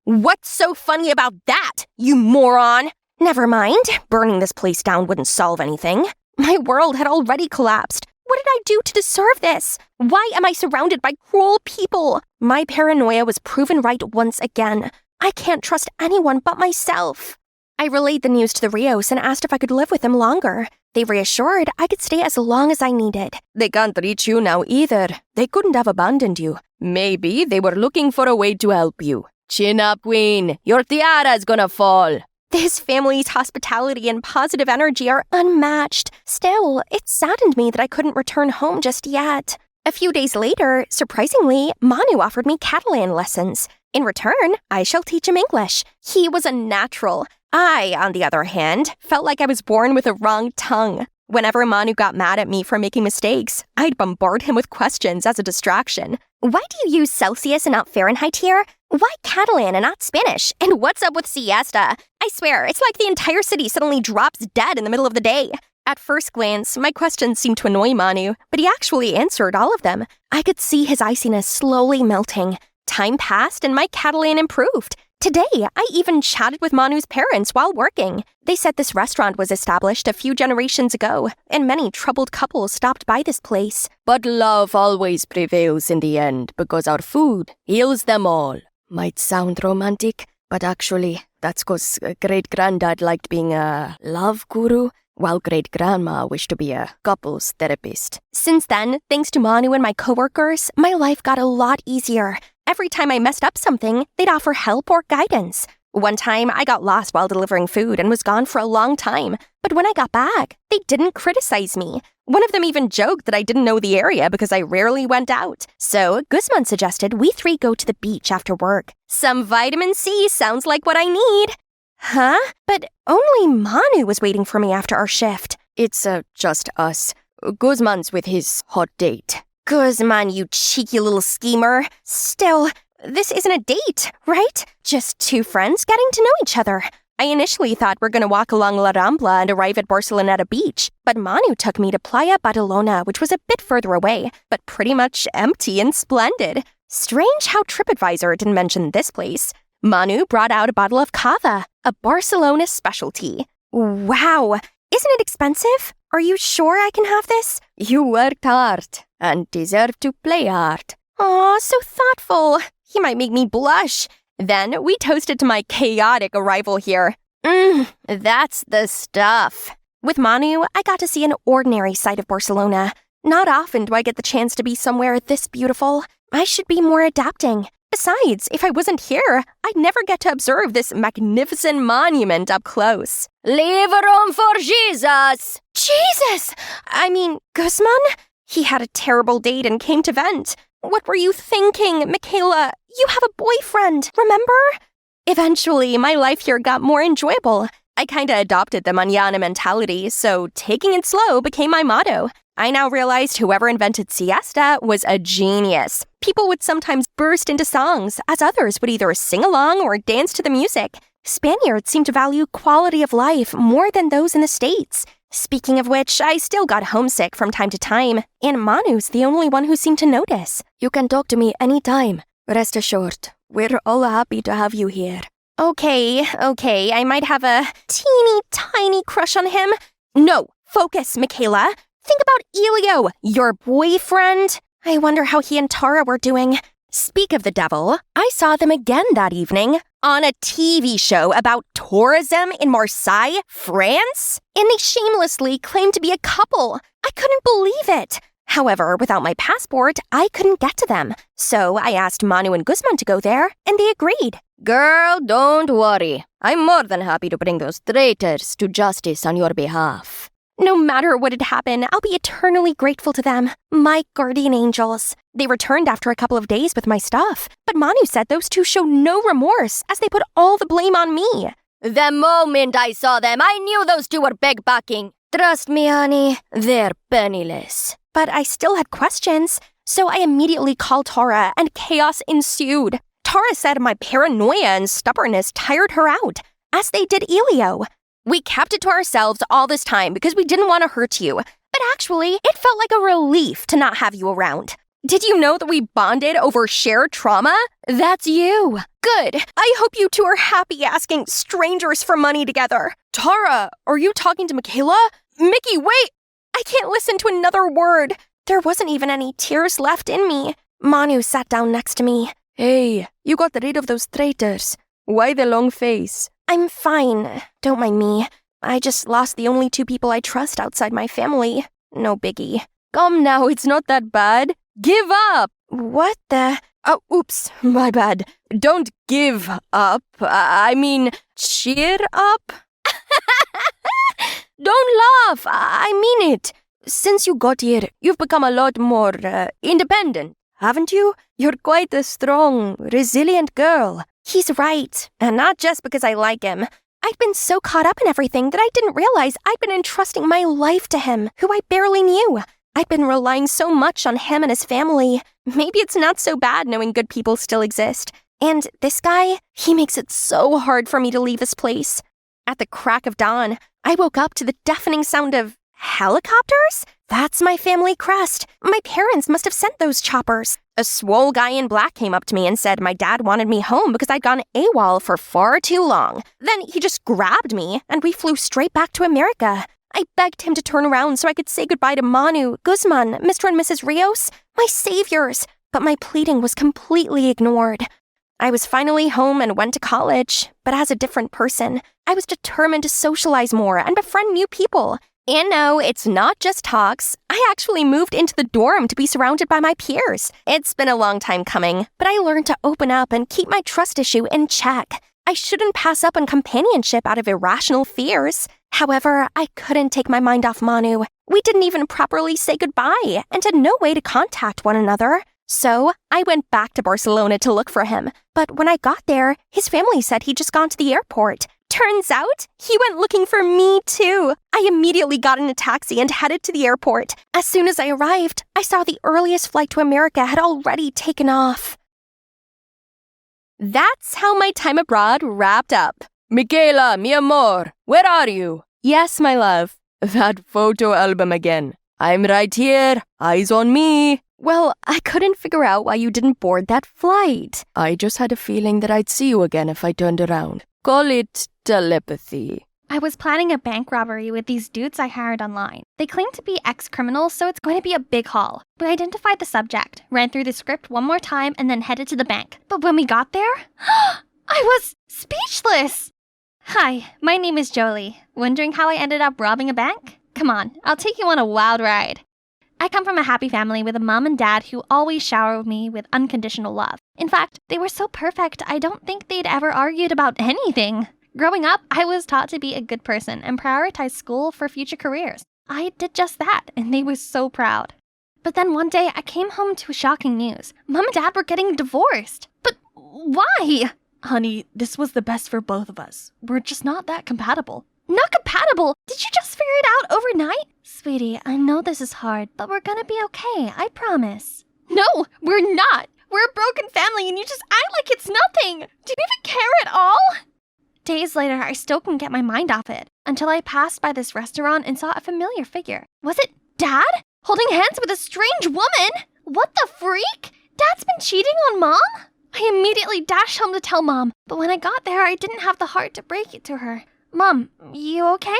What's so funny about that, you moron? Never mind. Burning this place down wouldn't solve anything. My world had already collapsed. What did I do to deserve this? Why am I surrounded by cruel people? My paranoia was proven right once again. I can't trust anyone but myself. I relayed the news to the Rios and asked if I could live with them longer. They reassured I could stay as long as I needed. They can't reach you now either. They couldn't have abandoned you. Maybe they were looking for a way to help you. Chin up, Wayne. Your tiara's gonna fall. This family's hospitality and positive energy are unmatched. Still, it saddened me that I couldn't return home just yet. A few days later, surprisingly, Manu offered me Catalan lessons. In return, I shall teach him English. He was a natural. I, on the other hand, felt like I was born with a wrong tongue. Whenever Manu got mad at me for making mistakes, I'd bombard him with questions as a distraction. Why do you use Celsius and not Fahrenheit here? Why Catalan and not Spanish? And what's up with siesta? I swear, it's like the entire city suddenly drops dead in the middle of the day. At first glance, my questions seemed to annoy Manu, but he actually answered all of them. I could see his iciness slowly melting. Time passed and my Catalan improved. Today, I even chatted with Manu's parents while working. They said this restaurant was established a few generations ago, and many troubled couples stopped by this place. But love always prevails in the end, because our food heals them all. Might sound romantic, but actually, that's because great-granddad liked being a love guru, while great-grandma wished to be a couples therapist. Since then, thanks to Manu and my coworkers, my life got a lot easier. Every time I messed up something, they'd offer help or guidance. One time, I got lost while delivering food and was gone for a long time. But when I got back, they didn't criticize me. One of them even joked that I didn't know the area because I rarely went out. So Guzman suggested we three go to the beach after work. Some vitamin C sounds like what I need. Huh? But only Manu was waiting for me after our shift. It's just us. Guzman's with his hot date. Guzman, you cheeky little schemer. Still, this isn't a date, right? Just two friends getting to know each other. I initially thought we're gonna walk along La Rambla and arrive at Barceloneta Beach, but Manu took me to Playa Badalona, which was a bit further away, but pretty much empty and splendid. Strange how TripAdvisor didn't mention this place. Manu brought out a bottle of cava, a Barcelona specialty. Wow, isn't it expensive? Are you sure I can have this? You worked hard and deserve to play hard. Aw, so thoughtful. He might make me blush. Then we toasted to my chaotic arrival here. That's the stuff. With Manu, I got to see an ordinary side of Barcelona. Not often do I get the chance to be somewhere this beautiful. I should be more adapting. Besides, if I wasn't here, I'd never get to observe this magnificent monument up close. Leave room for Jesus! Jesus! I mean, Guzman? He had a terrible date and came to vent. What were you thinking, Michaela? You have a boyfriend, remember? Eventually, my life here got more enjoyable. I kinda adopted the mañana mentality, so taking it slow became my motto. I now realized whoever invented siesta was a genius. People would sometimes burst into songs, as others would either sing along or dance to the music. Spaniards seem to value quality of life more than those in the States. Speaking of which, I still got homesick from time to time, and Manu's the only one who seemed to notice. You can talk to me anytime. Rest assured, we're all happy to have you here. Okay, I might have a teeny tiny crush on him. No, focus, Michaela. Think about Elio, your boyfriend. I wonder how he and Tara were doing. Speak of the devil, I saw them again that evening on a TV show about tourism in Marseille, France, and they shamelessly claimed to be a couple. I couldn't believe it. However, without my passport, I couldn't get to them. So I asked Manu and Guzman to go there, and they agreed. Girl, don't worry. I'm more than happy to bring those traitors to justice on your behalf. No matter what had happened, I'll be eternally grateful to them. My guardian angels. They returned after a couple of days with my stuff, but Manu said those two showed no remorse as they put all the blame on me. The moment I saw them, I knew those two were beg-bucking. Trust me, honey, they're penniless. But I still had questions, so I immediately called Tara, and chaos ensued. Tara said my paranoia and stubbornness tired her out, as they did Elio. We kept it to ourselves all this time because we didn't want to hurt you, but actually, it felt like a relief to not have you around. Did you know that we bonded over shared trauma? That's you. Good. I hope you two are happy asking strangers for money together. Tara, are you talking to Michaela? Mickey, wait! I can't listen to another word. There wasn't even any tears left in me. Manu sat down next to me. Hey, you got rid of those traitors. Why the long face? I'm fine. Don't mind me. I just lost the only two people I trust outside my family. No biggie. Come now, it's not that bad. Give up! What the? Oh, oops, my bad. Don't give up. I mean, cheer up. Don't laugh. I mean it. Since you got here, you've become a lot more independent, haven't you? You're quite a strong, resilient girl. He's right, and not just because I like him. I'd been so caught up in everything that I didn't realize I'd been entrusting my life to him, who I barely knew. I'd been relying so much on him and his family. Maybe it's not so bad knowing good people still exist. And this guy, he makes it so hard for me to leave this place. At the crack of dawn, I woke up to the deafening sound of helicopters? That's my family crest. My parents must have sent those choppers. A swole guy in black came up to me and said my dad wanted me home because I'd gone AWOL for far too long. Then he just grabbed me, and we flew straight back to America. I begged him to turn around so I could say goodbye to Manu, Guzman, Mr. and Mrs. Rios, my saviors, but my pleading was completely ignored. I was finally home and went to college, but as a different person. I was determined to socialize more and befriend new people. And no, it's not just talks. I actually moved into the dorm to be surrounded by my peers. It's been a long time coming, but I learned to open up and keep my trust issue in check. I shouldn't pass up on companionship out of irrational fears. However, I couldn't take my mind off Manu. We didn't even properly say goodbye and had no way to contact one another. So I went back to Barcelona to look for him. But when I got there, his family said he'd just gone to the airport. Turns out, he went looking for me too. I immediately got in a taxi and headed to the airport. As soon as I arrived, I saw the earliest flight to America had already taken off. That's how my time abroad wrapped up. Michaela, mi amor, where are you? Yes, my love. That photo album again. I'm right here, eyes on me. Well, I couldn't figure out why you didn't board that flight. I just had a feeling that I'd see you again if I turned around. Call it telepathy. I was planning a bank robbery with these dudes I hired online. They claim to be ex-criminals, so it's going to be a big haul. We identified the subject, ran through the script one more time, and then headed to the bank. But when we got there, I was speechless! Hi, my name is Jolie. Wondering how I ended up robbing a bank? Come on, I'll take you on a wild ride. I come from a happy family with a mom and dad who always showered me with unconditional love. In fact, they were so perfect, I don't think they'd ever argued about anything. Growing up, I was taught to be a good person and prioritize school for future careers. I did just that, and they were so proud. But then one day, I came home to shocking news. Mom and Dad were getting divorced. But why? Honey, this was the best for both of us. We're just not that compatible. Not compatible? Did you just figure it out overnight? Sweetie, I know this is hard, but we're gonna be okay, I promise. No, we're not. We're a broken family and you just act like it's nothing. Do you even care at all? Days later, I still couldn't get my mind off it, until I passed by this restaurant and saw a familiar figure. Was it Dad? Holding hands with a strange woman? What the freak? Dad's been cheating on Mom? I immediately dashed home to tell Mom, but when I got there, I didn't have the heart to break it to her. Mom, you okay?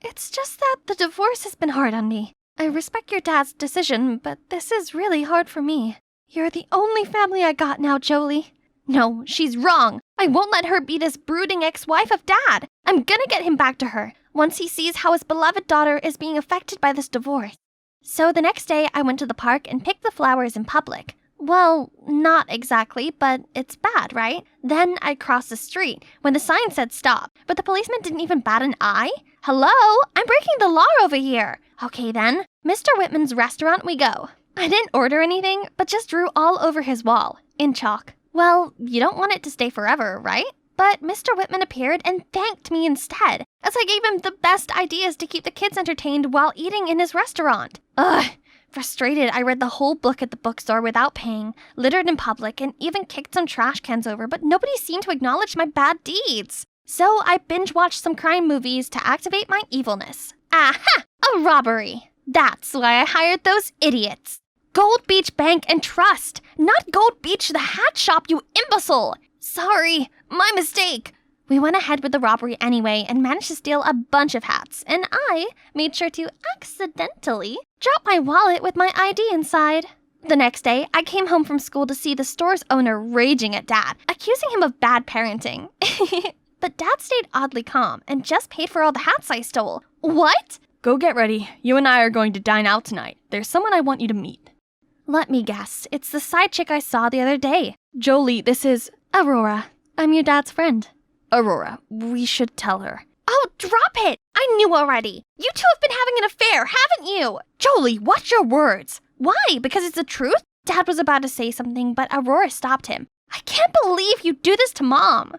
It's just that the divorce has been hard on me. I respect your dad's decision, but this is really hard for me. You're the only family I got now, Jolie. No, she's wrong. I won't let her be this brooding ex-wife of Dad. I'm gonna get him back to her, once he sees how his beloved daughter is being affected by this divorce. So the next day, I went to the park and picked the flowers in public. Well, not exactly, but it's bad, right? Then I crossed the street when the sign said stop, but the policeman didn't even bat an eye. Hello? I'm breaking the law over here. Okay then, Mr. Whitman's restaurant we go. I didn't order anything, but just drew all over his wall, in chalk. Well, you don't want it to stay forever, right? But Mr. Whitman appeared and thanked me instead, as I gave him the best ideas to keep the kids entertained while eating in his restaurant. Ugh. Frustrated, I read the whole book at the bookstore without paying, littered in public, and even kicked some trash cans over, but nobody seemed to acknowledge my bad deeds. So I binge-watched some crime movies to activate my evilness. Aha! A robbery! That's why I hired those idiots. Gold Beach Bank and Trust, not Gold Beach the hat shop, you imbecile! Sorry, my mistake. We went ahead with the robbery anyway and managed to steal a bunch of hats, and I made sure to accidentally drop my wallet with my ID inside. The next day, I came home from school to see the store's owner raging at Dad, accusing him of bad parenting. But Dad stayed oddly calm and just paid for all the hats I stole. What? Go get ready. You and I are going to dine out tonight. There's someone I want you to meet. Let me guess. It's the side chick I saw the other day. Jolie, this is Aurora. I'm your dad's friend. Aurora. We should tell her. Oh, drop it! I knew already. You two have been having an affair, haven't you? Jolie, watch your words. Why? Because it's the truth? Dad was about to say something, but Aurora stopped him. I can't believe you do this to Mom.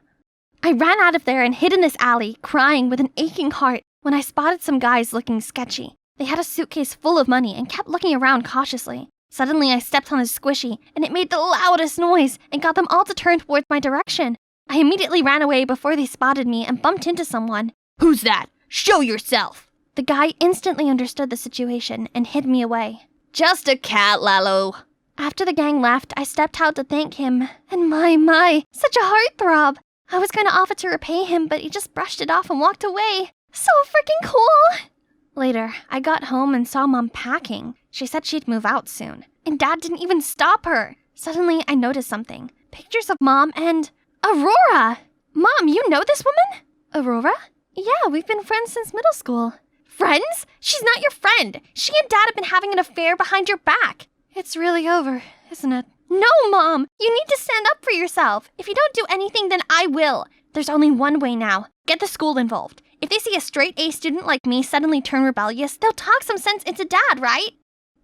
I ran out of there and hid in this alley, crying with an aching heart, when I spotted some guys looking sketchy. They had a suitcase full of money and kept looking around cautiously. Suddenly, I stepped on a squishy, and it made the loudest noise and got them all to turn towards my direction. I immediately ran away before they spotted me and bumped into someone. Who's that? Show yourself! The guy instantly understood the situation and hid me away. Just a cat, Lalo. After the gang left, I stepped out to thank him. And my, such a heartthrob. I was going to offer to repay him, but he just brushed it off and walked away. So freaking cool! Later, I got home and saw Mom packing. She said she'd move out soon. And Dad didn't even stop her. Suddenly, I noticed something. Pictures of Mom and Aurora! Mom, you know this woman? Aurora? Yeah, we've been friends since middle school. Friends? She's not your friend. She and Dad have been having an affair behind your back. It's really over, isn't it? No, Mom! You need to stand up for yourself. If you don't do anything, then I will. There's only one way now. Get the school involved. If they see a straight-A student like me suddenly turn rebellious, they'll talk some sense into Dad, right?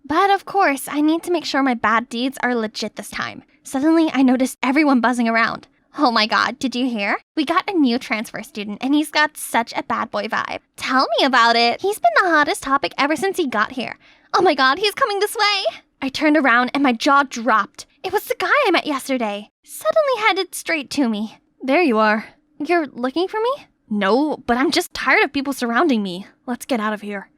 But of course, I need to make sure my bad deeds are legit this time. Suddenly, I noticed everyone buzzing around. Oh my god, did you hear? We got a new transfer student, and he's got such a bad boy vibe. Tell me about it. He's been the hottest topic ever since he got here. Oh my god, he's coming this way. I turned around and my jaw dropped. It was the guy I met yesterday. Suddenly headed straight to me. There you are. You're looking for me? No, but I'm just tired of people surrounding me. Let's get out of here.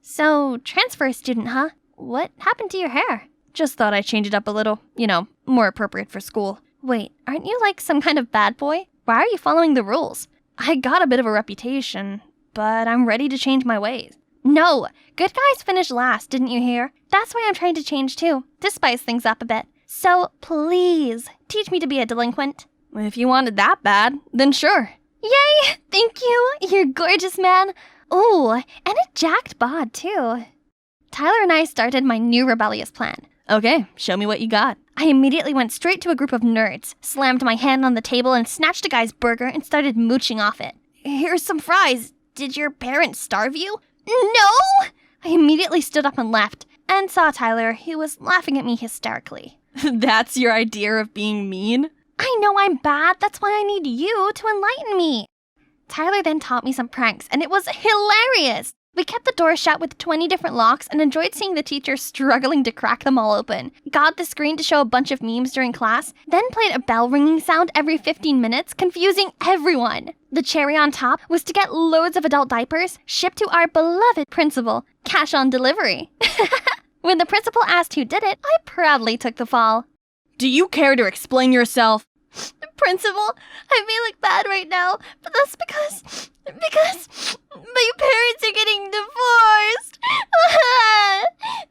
So, transfer student, huh? What happened to your hair? Just thought I'd change it up a little. You know, more appropriate for school. Wait, aren't you like some kind of bad boy? Why are you following the rules? I got a bit of a reputation, but I'm ready to change my ways. No, good guys finish last, didn't you hear? That's why I'm trying to change too, to spice things up a bit. So, please, teach me to be a delinquent. If you wanted that bad, then sure. Yay! Thank you! You're gorgeous, man! Ooh, and a jacked bod, too. Tyler and I started my new rebellious plan. Okay, show me what you got. I immediately went straight to a group of nerds, slammed my hand on the table and snatched a guy's burger and started mooching off it. Here's some fries. Did your parents starve you? No! I immediately stood up and left, and saw Tyler, who was laughing at me hysterically. That's your idea of being mean? I know I'm bad, that's why I need you to enlighten me. Tyler then taught me some pranks, and it was hilarious. We kept the door shut with 20 different locks and enjoyed seeing the teacher struggling to crack them all open. Got the screen to show a bunch of memes during class, then played a bell ringing sound every 15 minutes, confusing everyone. The cherry on top was to get loads of adult diapers shipped to our beloved principal, cash on delivery. When the principal asked who did it, I proudly took the fall. Do you care to explain yourself? Principal, I may look bad right now, but that's because my parents are getting divorced.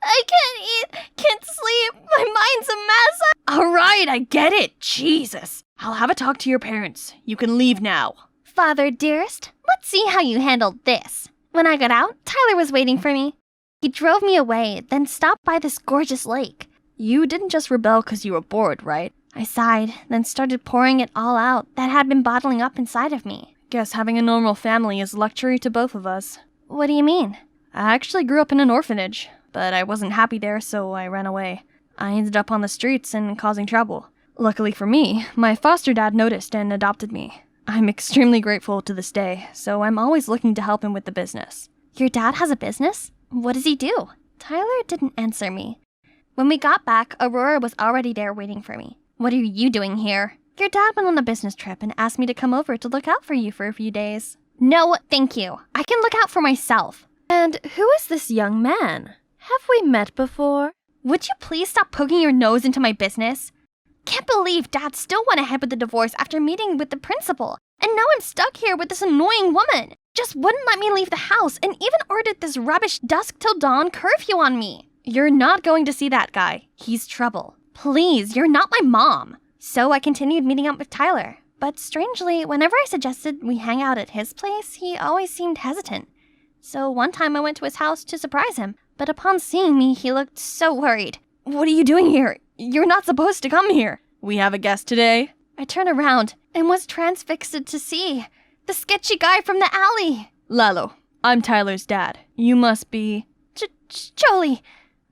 I can't eat, can't sleep, my mind's a mess. All right, I get it. Jesus. I'll have a talk to your parents. You can leave now. Father dearest, let's see how you handled this. When I got out, Tyler was waiting for me. He drove me away, then stopped by this gorgeous lake. You didn't just rebel because you were bored, right? I sighed, then started pouring it all out that had been bottling up inside of me. Guess having a normal family is luxury to both of us. What do you mean? I actually grew up in an orphanage, but I wasn't happy there, so I ran away. I ended up on the streets and causing trouble. Luckily for me, my foster dad noticed and adopted me. I'm extremely grateful to this day, so I'm always looking to help him with the business. Your dad has a business? What does he do? Tyler didn't answer me. When we got back, Aurora was already there waiting for me. What are you doing here? Your dad went on a business trip and asked me to come over to look out for you for a few days. No, thank you. I can look out for myself. And who is this young man? Have we met before? Would you please stop poking your nose into my business? Can't believe Dad still went ahead with the divorce after meeting with the principal. And now I'm stuck here with this annoying woman. Just wouldn't let me leave the house and even ordered this rubbish dusk till dawn curfew on me. You're not going to see that guy. He's trouble. Please, you're not my mom. So I continued meeting up with Tyler. But strangely, whenever I suggested we hang out at his place, he always seemed hesitant. So one time I went to his house to surprise him, but upon seeing me, he looked so worried. What are you doing here? You're not supposed to come here. We have a guest today. I turned around and was transfixed to see the sketchy guy from the alley. Lalo, I'm Tyler's dad. You must be... Jolie.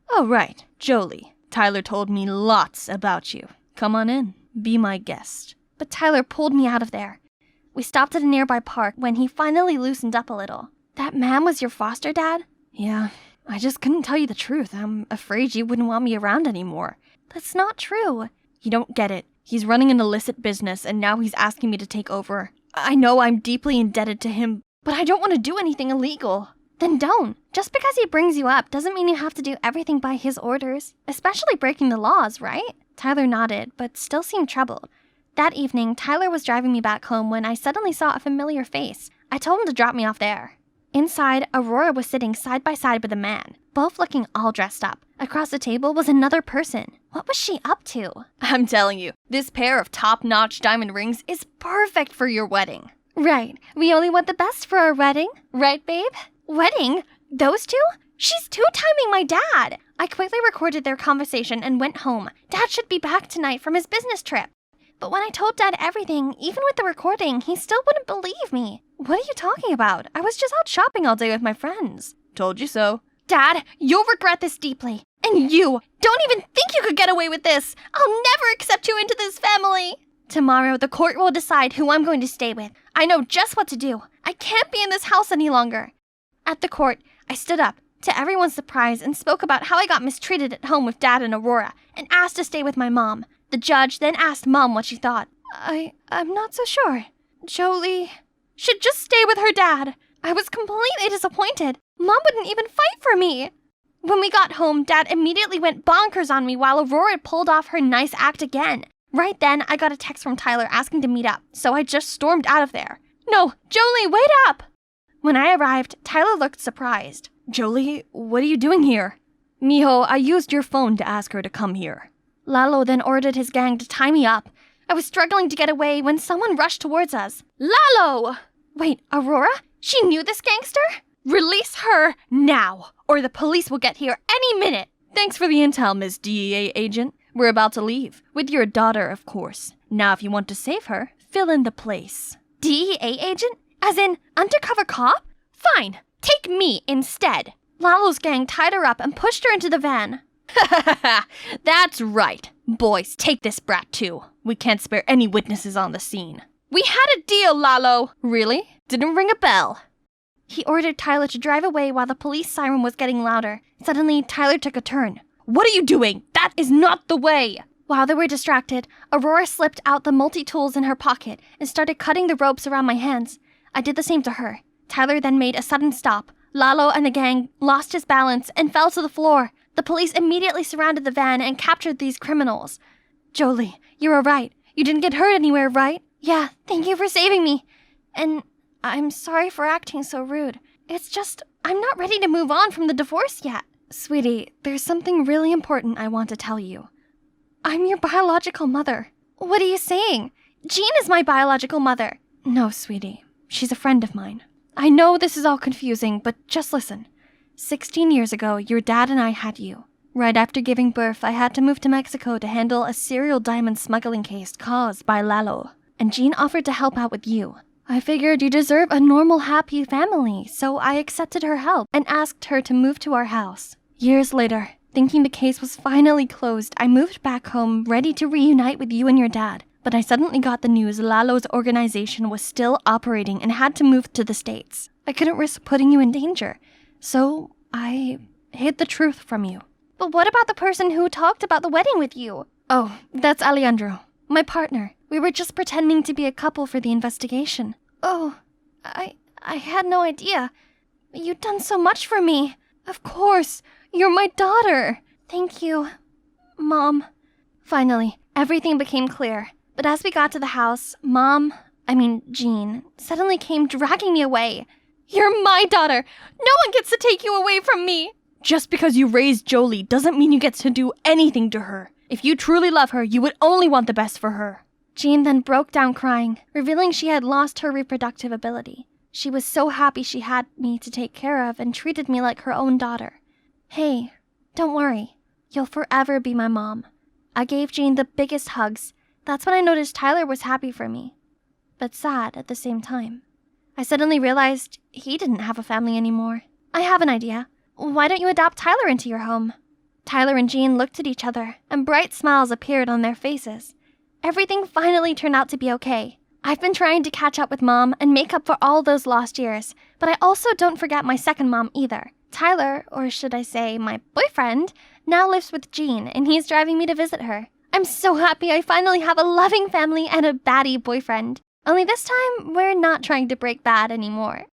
Oh, right, Jolie. Tyler told me lots about you. Come on in. Be my guest. But Tyler pulled me out of there. We stopped at a nearby park when he finally loosened up a little. That man was your foster dad? Yeah, I just couldn't tell you the truth. I'm afraid you wouldn't want me around anymore. That's not true. You don't get it. He's running an illicit business, and now he's asking me to take over. I know I'm deeply indebted to him, but I don't want to do anything illegal. Then don't. Just because he brings you up doesn't mean you have to do everything by his orders, especially breaking the laws, right? Tyler nodded, but still seemed troubled. That evening, Tyler was driving me back home when I suddenly saw a familiar face. I told him to drop me off there. Inside, Aurora was sitting side by side with a man, both looking all dressed up. Across the table was another person. What was she up to? I'm telling you, this pair of top-notch diamond rings is perfect for your wedding. Right. We only want the best for our wedding. Right, babe? Wedding? Those two? She's two-timing my dad. I quickly recorded their conversation and went home. Dad should be back tonight from his business trip. But when I told Dad everything, even with the recording, he still wouldn't believe me. What are you talking about? I was just out shopping all day with my friends. Told you so. Dad, you'll regret this deeply. And you, don't even think you could get away with this. I'll never accept you into this family. Tomorrow, the court will decide who I'm going to stay with. I know just what to do. I can't be in this house any longer. At the court, I stood up, to everyone's surprise, and spoke about how I got mistreated at home with Dad and Aurora, and asked to stay with my mom. The judge then asked Mom what she thought. I'm not so sure. Jolie should just stay with her dad. I was completely disappointed. Mom wouldn't even fight for me. When we got home, Dad immediately went bonkers on me while Aurora pulled off her nice act again. Right then, I got a text from Tyler asking to meet up, so I just stormed out of there. No, Jolie, wait up! When I arrived, Tyler looked surprised. Jolie, what are you doing here? Mijo, I used your phone to ask her to come here. Lalo then ordered his gang to tie me up. I was struggling to get away when someone rushed towards us. Lalo! Wait, Aurora? She knew this gangster? Release her now, or the police will get here any minute. Thanks for the intel, Miss DEA agent. We're about to leave. With your daughter, of course. Now, if you want to save her, fill in the place. DEA agent? As in, undercover cop? Fine, take me instead. Lalo's gang tied her up and pushed her into the van. That's right. Boys, take this brat too. We can't spare any witnesses on the scene. We had a deal, Lalo. Really? Didn't ring a bell. He ordered Tyler to drive away while the police siren was getting louder. Suddenly, Tyler took a turn. What are you doing? That is not the way! While they were distracted, Aurora slipped out the multi-tools in her pocket and started cutting the ropes around my hands. I did the same to her. Tyler then made a sudden stop. Lalo and the gang lost his balance and fell to the floor. The police immediately surrounded the van and captured these criminals. Jolie, you're alright. You didn't get hurt anywhere, right? Yeah, thank you for saving me. And I'm sorry for acting so rude. It's just, I'm not ready to move on from the divorce yet. Sweetie, there's something really important I want to tell you. I'm your biological mother. What are you saying? Jean is my biological mother. No, sweetie. She's a friend of mine. I know this is all confusing, but just listen. 16 years ago, your dad and I had you. Right after giving birth, I had to move to Mexico to handle a serial diamond smuggling case caused by Lalo. And Jean offered to help out with you. I figured you deserve a normal, happy family, so I accepted her help and asked her to move to our house. Years later, thinking the case was finally closed, I moved back home, ready to reunite with you and your dad. But I suddenly got the news Lalo's organization was still operating and had to move to the States. I couldn't risk putting you in danger, so I hid the truth from you. But what about the person who talked about the wedding with you? Oh, that's Alejandro, my partner. We were just pretending to be a couple for the investigation. Oh, I had no idea. You've done so much for me. Of course, you're my daughter. Thank you, Mom. Finally, everything became clear. But as we got to the house, Jean, suddenly came dragging me away. You're my daughter. No one gets to take you away from me. Just because you raised Jolie doesn't mean you get to do anything to her. If you truly love her, you would only want the best for her. Jean then broke down crying, revealing she had lost her reproductive ability. She was so happy she had me to take care of and treated me like her own daughter. Hey, don't worry. You'll forever be my mom. I gave Jean the biggest hugs. That's when I noticed Tyler was happy for me, but sad at the same time. I suddenly realized he didn't have a family anymore. I have an idea. Why don't you adopt Tyler into your home? Tyler and Jean looked at each other, and bright smiles appeared on their faces. Everything finally turned out to be okay. I've been trying to catch up with Mom and make up for all those lost years, but I also don't forget my second mom either. Tyler, or should I say my boyfriend, now lives with Jean, and he's driving me to visit her. I'm so happy I finally have a loving family and a baddie boyfriend. Only this time, we're not trying to break bad anymore.